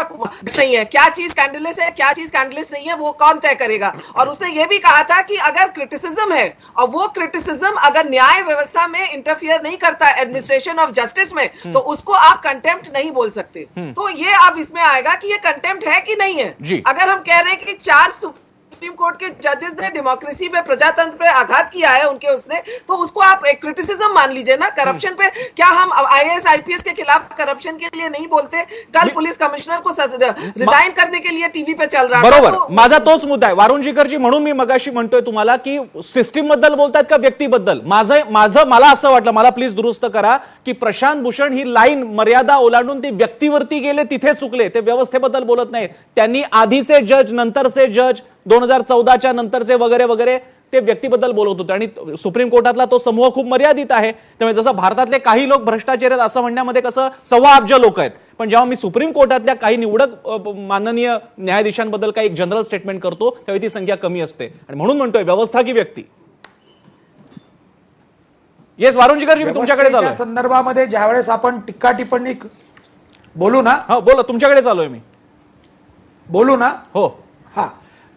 नहीं है, क्या चीज स्कैंडलस है क्या चीज स्कैंडलस नहीं है वो कौन तय करेगा. और उसने ये भी कहा था कि अगर क्रिटिसिज्म है और वो क्रिटिसिज्म अगर न्याय व्यवस्था में इंटरफियर नहीं करता एडमिनिस्ट्रेशन ऑफ जस्टिस में तो उसको आप कंटेम्प्ट नहीं बोल सकते. तो ये अब इसमें आएगा कि ये कंटेम्प्ट है कि नहीं है. अगर हम कह रहे हैं कि 4 सुप्रीम कोर्ट के जजेस ने डेमोक्रेसी पे प्रजातंत्र पे आघात किया है उनके उसने, तो उसको आप एक क्रिटिसिज्म मान लीजिए ना. करप्शन पे क्या हम IAS IPS के खिलाफ करप्शन के लिए नहीं बोलते? कल पुलिस कमिश्नर को रिजाइन करने के लिए टीवी पे चल रहा था. बरोबर, माझा तोच मुद्दा आहे वारुणजीकरजी. म्हणून मी मगाशी म्हणतोय तुम्हाला की सिस्टीम बद्दल बोलतात का व्यक्तीबद्दल. मला असं वाटलं, मला प्लीज दुरुस्त करा, की प्रशांत भूषण ही लाईन मर्यादा ओलांडून ती व्यक्तीवरती गेले, तिथे चुकले. ते व्यवस्थेबद्दल बोलत नाही. त्यांनी आधीचे जज, नंतरचे जज, 2014च्या नंतरचे वगैरे वगैरे ते व्यक्तीबद्दल बोलत होते. आणि सुप्रीम कोर्टातला तो समूह खूप मर्यादित आहे. त्यामुळे जसं भारतातले काही लोक भ्रष्टाचारी आहेत असं म्हणण्यामध्ये कसं 1.25 अब्ज लोक आहेत, पण जेव्हा मी सुप्रीम कोर्टातल्या काही निवडक माननीय न्यायाधीशांबद्दल काही एक जनरल स्टेटमेंट करतो त्यावेळी ती संख्या कमी असते. आणि म्हणून म्हणतोय व्यवस्था की व्यक्ती. येस वारुणजीकरजी, मी तुमच्याकडे चालू संदर्भामध्ये ज्यावेळेस आपण टीका टिप्पणी बोलू ना. हो बोला, तुमच्याकडे चालूय मी. बोलू ना. हो हा,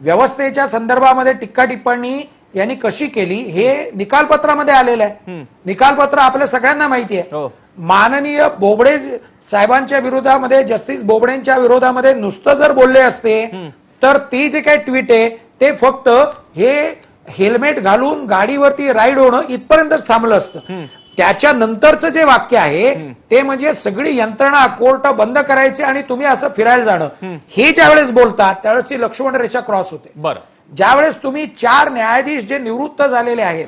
व्यवस्थेच्या संदर्भामध्ये टीका टिप्पणी यांनी कशी केली हे निकालपत्रामध्ये आलेलं आहे. निकालपत्र आपल्या सगळ्यांना माहिती आहे. माननीय बोबडे साहेबांच्या विरोधामध्ये, जस्टिस बोबडेंच्या विरोधामध्ये नुसतं जर बोलले असते तर ती जे काही ट्विट आहे ते फक्त हे हेल्मेट घालून गाडीवरती राईड होणं इथपर्यंतच थांबलं असतं. त्याच्यानंतरचं जे वाक्य आहे ते म्हणजे सगळी यंत्रणा कोर्ट बंद करायची आणि तुम्ही असं फिरायला जाणं, हे ज्यावेळेस बोलतात त्यावेळेस ती लक्ष्मण रेषा क्रॉस होते. बरं, ज्यावेळेस तुम्ही 4 न्यायाधीश जे निवृत्त झालेले आहेत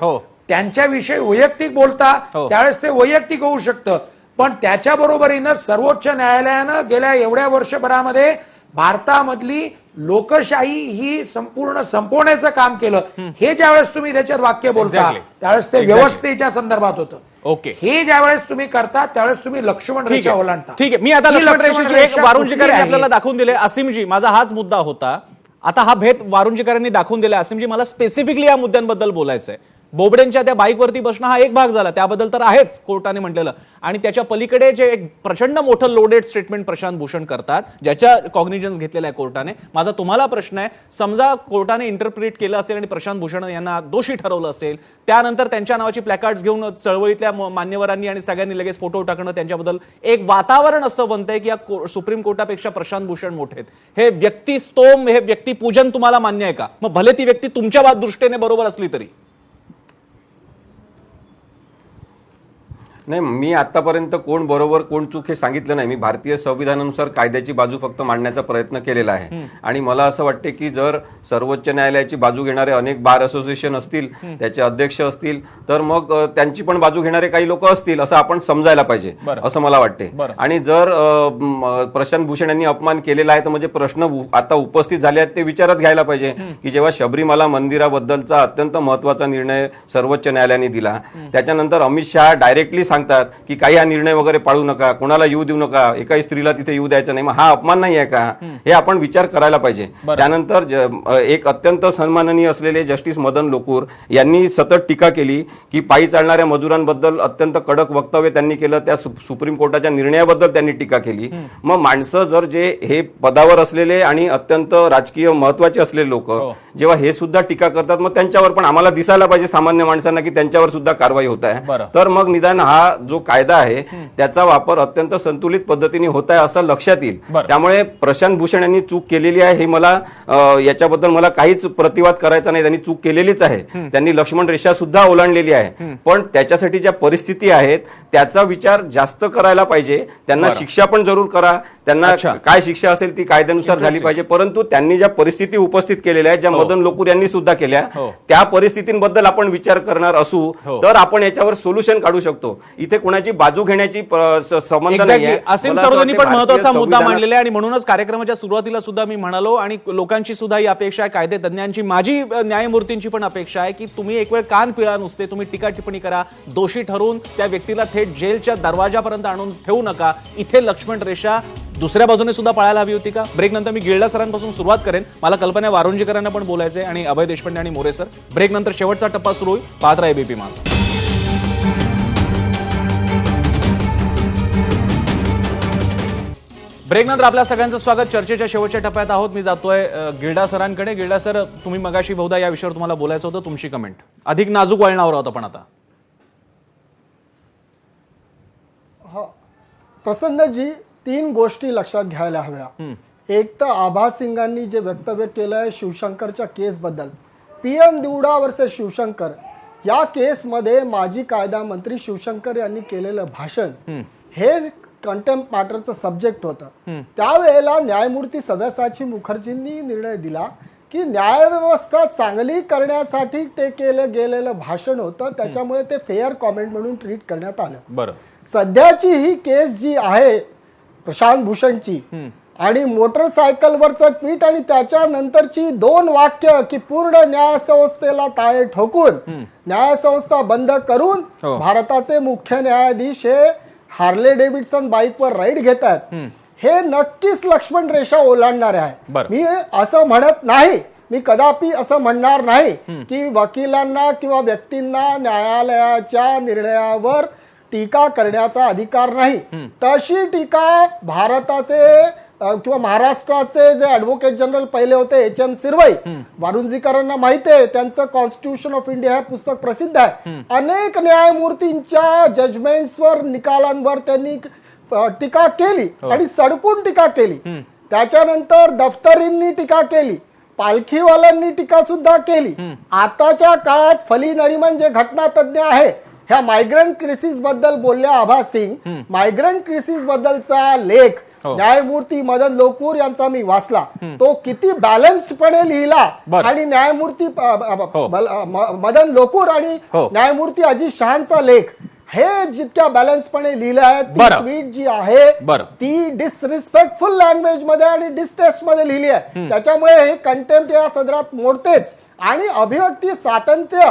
त्यांच्याविषयी वैयक्तिक बोलता त्यावेळेस ते वैयक्तिक होऊ शकतं. पण त्याच्या बरोबरीनं सर्वोच्च न्यायालयानं गेल्या एवढ्या वर्षभरामध्ये भारतामधली लोकशाही ही संपूर्ण संपवण्याचं काम केलं. हे ज्यावेळेस तुम्ही त्याच्यात वाक्य बोलता त्यावेळेस ते व्यवस्थेच्या संदर्भात होतं. ओके, हे ज्यावेळेस तुम्ही करता त्यावेळेस तुम्ही लक्ष्मण रेषा ओलांडता. ठीक आहे, मी आता लक्ष्मण रेषेची एक वारुणजीकरांनी आपल्याला दाखवून दिले. असीमजी, माझा हाच मुद्दा होता. आता हा भेद वारुणजीकरांनी दाखवून दिला. असीमजी, मला स्पेसिफिकली या मुद्द्यांबद्दल बोलायचंय. बोबडेंच्या त्या बाईकवरती बसणं हा एक भाग झाला, त्याबद्दल तर आहेच कोर्टाने म्हटलेलं. आणि त्याच्या पलीकडे जे एक प्रचंड मोठं लोडेड स्टेटमेंट प्रशांत भूषण करतात ज्याच्या कॉग्निजन्स घेतलेला आहे कोर्टाने. माझा तुम्हाला प्रश्न आहे, समजा कोर्टाने इंटरप्रिट केलं असेल आणि प्रशांत भूषण यांना दोषी ठरवलं असेल, त्यानंतर त्यांच्या नावाची प्लॅकार्ड्स घेऊन चळवळीतल्या मान्यवरांनी आणि सगळ्यांनी लगेच फोटो टाकणं, त्यांच्याबद्दल एक वातावरण असं बनतंय की या सुप्रीम कोर्टापेक्षा प्रशांत भूषण मोठे आहेत. हे व्यक्तिस्तोम, हे व्यक्तिपूजन तुम्हाला मान्य आहे का? मग भले ती व्यक्ती तुमच्या दृष्टीने बरोबर असली तरी. नाही, मी आतापर्यंत कोण बरोबर कोण चूक हे सांगितलं नाही. मी भारतीय संविधानानुसार कायद्याची बाजू फक्त मांडण्याचा प्रयत्न केलेला आहे. आणि मला असं वाटते की जर सर्वोच्च न्यायालयाची बाजू घेणारे अनेक बार असोसिएशन असतील, त्याचे अध्यक्ष असतील, तर मग त्यांची पण बाजू घेणारे काही लोक असतील असं आपण समजायला पाहिजे असं मला वाटते. आणि जर प्रशांत भूषण यांनी अपमान केलेला आहे तर म्हणजे प्रश्न आता उपस्थित झाले आहेत ते विचारात घ्यायला पाहिजे की जेव्हा शबरीमाला मंदिराबद्दलचा अत्यंत महत्वाचा निर्णय सर्वोच्च न्यायालयाने दिला, त्याच्यानंतर अमित शहा डायरेक्टली सांगतात की काही हा निर्णय वगैरे पाळू नका, कोणाला येऊ देऊ नका, एकाही स्त्रीला तिथे येऊ द्यायचं नाही. मग हा अपमान नाही आहे का? हे आपण विचार करायला पाहिजे. त्यानंतर एक अत्यंत सन्माननीय असलेले जस्टिस मदन लोकूर यांनी सतत टीका केली की पायी चालणाऱ्या मजुरांबद्दल अत्यंत कडक वक्तव्य त्यांनी केलं. त्या सुप्रीम कोर्टाच्या निर्णयाबद्दल त्यांनी टीका केली. मग माणसं जर जे हे पदावर असलेले आणि अत्यंत राजकीय महत्वाचे असलेले लोक जेव्हा हे सुद्धा टीका करतात, मग त्यांच्यावर पण आम्हाला दिसायला पाहिजे सामान्य माणसांना की त्यांच्यावर सुद्धा कारवाई होत आहे. तर मग निदान हा जो कायदा आहे त्याचा वापर अत्यंत संतुलित पद्धतीने होत आहे असं लक्षात येईल. त्यामुळे प्रशांत भूषण यांनी चूक केलेली आहे हे मला याच्याबद्दल मला काहीच प्रतिवाद करायचा नाही. त्यांनी चूक केलेलीच आहे, त्यांनी लक्ष्मण रेषा सुद्धा ओलांडलेली आहे. पण त्याच्यासाठी ज्या परिस्थिती आहेत त्याचा विचार जास्त करायला पाहिजे. त्यांना शिक्षा पण जरूर करा, त्यांना काय शिक्षा असेल ती कायद्यानुसार झाली पाहिजे. परंतु त्यांनी ज्या परिस्थिती उपस्थित केलेल्या आहेत, ज्या मदन लोकूर यांनी सुद्धा केल्या, त्या परिस्थितींबद्दल आपण विचार करणार असू तर आपण याच्यावर सोल्युशन काढू शकतो. इथे कोणाची बाजू घेण्याची संबंध Exactly. नाही. असीम सरोदेंनी पण महत्वाचा मुद्दा मांडलेला आहे आणि म्हणूनच कार्यक्रमाच्या सुरुवातीला सुद्धा मी म्हणालो आणि लोकांची सुद्धा ही अपेक्षा आहे, कायदे तज्ञांची, माझी न्यायमूर्तींची पण अपेक्षा आहे की तुम्ही एक वेळ कान पिळा नुसते, तुम्ही टीका टिप्पणी करा, दोषी ठरवून त्या व्यक्तीला थेट जेलच्या दरवाजापर्यंत आणून ठेवू नका. इथे लक्ष्मण रेषा दुसऱ्या बाजूने सुद्धा पाळायला हवी होती का? ब्रेक नंतर मी गिल्डा सरांपासून सुरुवात करेन. मला कल्पना वारुंजीकरांना पण बोलायचंय आणि अभय देशपांडे आणि मोरे सर. ब्रेक नंतर शेवटचा टप्पा सुरू होईल. पाहत राहा एबीपी माझा. ब्रेक नंतर आपल्या सगळ्यांचं स्वागत. चर्चेच्या शेवटच्या टप्प्यात आहोत. मी जातोय गिल्डा सरांकडे. गिल्डा सर, तुम्ही मगाशी बहुधा या विषयावर तुम्हाला बोलायचं होतं, तुमची कमेंट अधिक नाजूक वळणावर आहोत आपण आता. प्रसन्नजी, 3 गोष्टी लक्षात घ्यायला हव्या. एक तर आभा सिंगांनी जे वक्तव्य केलंय शिवशंकरच्या केसबद्दल, PM दिवडा वर्सेस शिवशंकर या केसमध्ये माजी कायदा मंत्री शिवशंकर यांनी केलेलं भाषण हे कंटेम्प्ट मॅटरचं सब्जेक्ट होतं. त्यावेळेला न्यायमूर्ती सव्यासाची मुखर्जींनी निर्णय दिला की न्यायव्यवस्था चांगली करण्यासाठी ते केलं गेलेलं भाषण होतं, त्याच्यामुळे ते फेअर कॉमेंट म्हणून ट्रीट करण्यात आलं. बरं, सध्याची ही केस जी आहे प्रशांत भूषणची आणि मोटरसायकलवरचं ट्विट आणि त्याच्यानंतरची 2 वाक्य की पूर्ण न्यायसंस्थेला ताळे ठोकून न्यायसंस्था बंद करून भारताचे मुख्य न्यायाधीश हे हार्ले डेव्हिडसन बाईकवर राईड घेतात, हे नक्कीच लक्ष्मण रेषा ओलांडणारे आहे. मी असं म्हणत नाही, मी कदापि असं म्हणणार नाही की वकिलांना किंवा व्यक्तींना न्यायालयाच्या निर्णयावर टीका करण्याचा अधिकार नाही. तशी टीका भारताचे किंवा महाराष्ट्राचे जे ऍडव्होकेट जनरल पहिले होते HM सिरवई, वारुंजीकरांना माहिती आहे, त्यांचं कॉन्स्टिट्यूशन ऑफ इंडिया हे पुस्तक प्रसिद्ध आहे. अनेक न्यायमूर्तींच्या जजमेंट्सवर, निकालांवर त्यांनी टीका केली आणि सडकून टीका केली. त्याच्यानंतर दफ्तरींनी टीका केली, पालखीवाल्यांनी टीका सुद्धा केली. आताच्या काळात फली नरिमन जे घटना तज्ञ आहे, ह्या मायग्रंट क्रिसिस बद्दल बोलल्या आभा सिंग, मायग्रंट क्रिसिस बदलचा लेख न्यायमूर्ती मदन लोकूर यांचा मी वाचला. तो किती बॅलन्स्डपणे लिहिला आणि न्यायमूर्ती मदन लोकूर आणि न्यायमूर्ती अजित शहांचा लेख हे जितक्या बॅलन्सपणे लिहिलं आहे, ती ट्वीट जी आहे ती डिसरिस्पेक्टफुल लँग्वेज मध्ये आणि डिस्टेस्ट मध्ये लिहिली आहे. त्याच्यामुळे हे कंटेम्प्ट या सदरात मोडतेच. आणि अभिव्यक्ती स्वातंत्र्य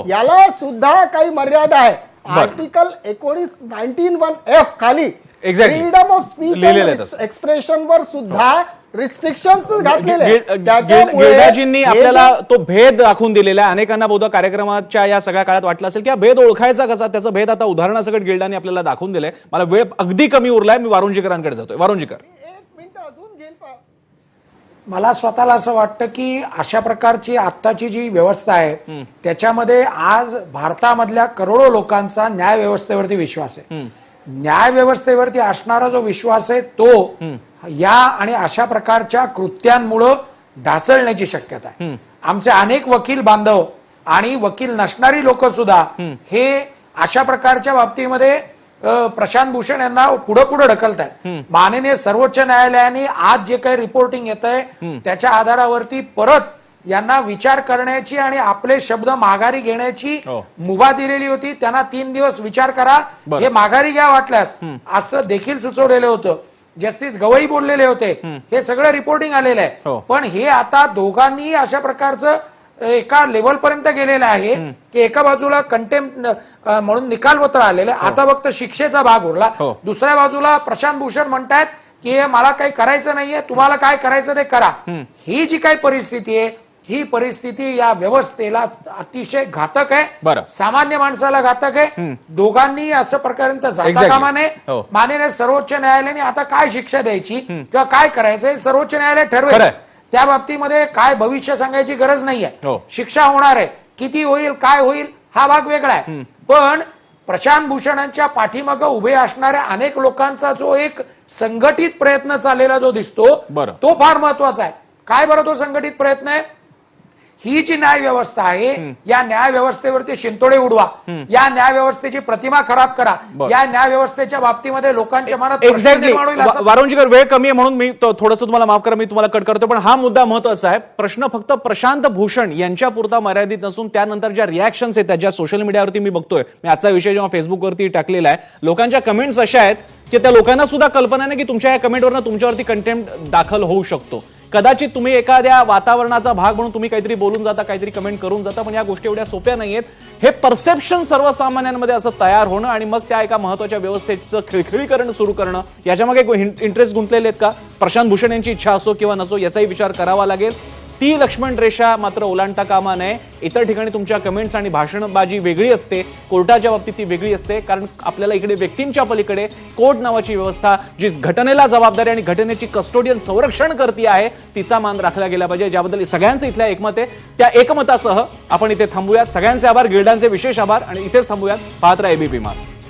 याला सुद्धा काही मर्यादा आहे. आर्टिकल 19(1)(f) खाली फ्रीडम ऑफ स्पीच एक्सप्रेशन वर सुद्धा रिस्ट्रिक्शन्स घातलेले. गिल्डाजींनी आपल्याला तो भेद दाखवून दिलेला आहे. अनेकांना बहुधा कार्यक्रमाच्या या सगळ्या काळात वाटलं असेल की हा भेद ओळखायचा कसा, त्याचा भेद आता उदाहरणासकट गिल्डाने आपल्याला दाखवून दिलाय. मला वेळ अगदी कमी उरलाय, मी वारुंजीकरांकडे जातोय. वारुंजीकर, 1 मिनिट अजून घेईल. मला स्वतःला असं वाटतं की अशा प्रकारची आत्ताची जी व्यवस्था आहे त्याच्यामध्ये आज भारतामधल्या करोडो लोकांचा न्याय व्यवस्थेवरती विश्वास आहे. न्याय व्यवस्थेवरती असणारा जो विश्वास आहे तो या आणि अशा प्रकारच्या कृत्यांमुळं ढासळण्याची शक्यता आहे. आमचे अनेक वकील बांधव आणि वकील नसणारी लोक सुद्धा हे अशा प्रकारच्या बाबतीमध्ये प्रशांत भूषण यांना पुढे पुढे ढकलतात. माननीय सर्वोच्च न्यायालयाने आज जे काही रिपोर्टिंग येत आहे त्याच्या आधारावरती परत यांना विचार करण्याची आणि आपले शब्द माघारी घेण्याची मुभा दिलेली होती. त्यांना 3 दिवस विचार करा, हे माघारी घ्या वाटल्यास, असं देखील सुचवलेलं होतं. जस्टिस गवई बोललेले होते. हे सगळं रिपोर्टिंग आलेलं आहे. पण हे आता दोघांनी अशा प्रकारचं एका लेवल पर्यंत गेलेलं आहे की एका बाजूला कंटेम्प्ट म्हणून निकालपत्र आलेलं, आता फक्त शिक्षेचा भाग उरला. दुसऱ्या बाजूला प्रशांत भूषण म्हणतायत की मला काही करायचं नाहीये, तुम्हाला काय करायचं ते करा. ही जी काही परिस्थिती आहे, ही परिस्थिती या व्यवस्थेला अतिशय घातक आहे, सामान्य माणसाला घातक आहे. दोघांनी असं प्रकारे जाता कामा नये. माननीय सर्वोच्च न्यायालयाने आता काय शिक्षा द्यायची किंवा काय करायचं सर्वोच्च न्यायालय ठरवेल. त्या बाबतीमध्ये काय भविष्य सांगायची गरज नाहीये. शिक्षा होणार आहे, किती होईल काय होईल हा भाग वेगळा आहे. पण प्रशांत भूषणांच्या पाठीमागे उभे असणाऱ्या अनेक लोकांचा जो एक संघटित प्रयत्न चाललेला जो दिसतो तो फार महत्वाचा आहे. काय बरं तो संघटित प्रयत्न आहे? ही जी न्याय व्यवस्था आहे या न्याय व्यवस्थेवरती शिंतोडे उडवा, या न्याय व्यवस्थेची प्रतिमा खराब करा, या न्याय व्यवस्थेच्या बाबतीमध्ये लोकांच्या मनात प्रश्न निर्माण होईल असं- वारुंजीकर, वेळ कमी आहे म्हणून मी थोडंसं तुम्हाला माफ करा, मी तुम्हाला कट करतो, पण हा मुद्दा महत्वाचा आहे. प्रश्न फक्त प्रशांत भूषण यांच्या पुरता मर्यादित नसून त्यानंतर ज्या रिॲक्शन्स येतात, ज्या सोशल मीडियावरती मी बघतोय, मी आजचा विषय जेव्हा फेसबुकवरती टाकलेला आहे, लोकांच्या कमेंट्स अशा आहेत की त्या लोकांना सुद्धा कल्पना नाही की तुमच्या या कमेंटवरनं तुमच्यावरती कंटेम्प्ट दाखल होऊ शकतो. कदाचित तुम्ही एखाद्या वातावरणाचा भाग म्हणून तुम्ही काहीतरी बोलून जाता, काहीतरी कमेंट करून जाता, पण या गोष्टी एवढ्या सोप्या नाहीयेत. हे परसेप्शन सर्वसामान्यांमध्ये असं तयार होणं आणि मग त्या एका महत्वाच्या व्यवस्थेचं खिळखिळीकरण सुरू करणं, याच्यामागे इंटरेस्ट गुंतलेले आहेत का? प्रशांत भूषण यांची इच्छा असो किंवा नसो, याचाही विचार करावा लागेल. ती लक्ष्मण रेषा मात्र ओलांडता कामा नये. इतर ठिकाणी तुमच्या कमेंट्स आणि भाषणबाजी वेगळी असते, कोर्टाच्या बाबतीत ती वेगळी असते, कारण आपल्याला इकडे व्यक्तींच्या पलीकडे कोर्ट नावाची व्यवस्था जी घटनेला जबाबदारी आणि घटनेची कस्टोडियन संरक्षण करते आहे, तिचा मान राखला गेला पाहिजे, ज्याबद्दल सगळ्यांचं इथल्या एकमत आहे. त्या एकमतासह आपण इथे थांबूयात. सगळ्यांचे आभार, गिल्डांचे विशेष आभार, आणि इथेच थांबूयात. पाहत राहा एबीपी माझा.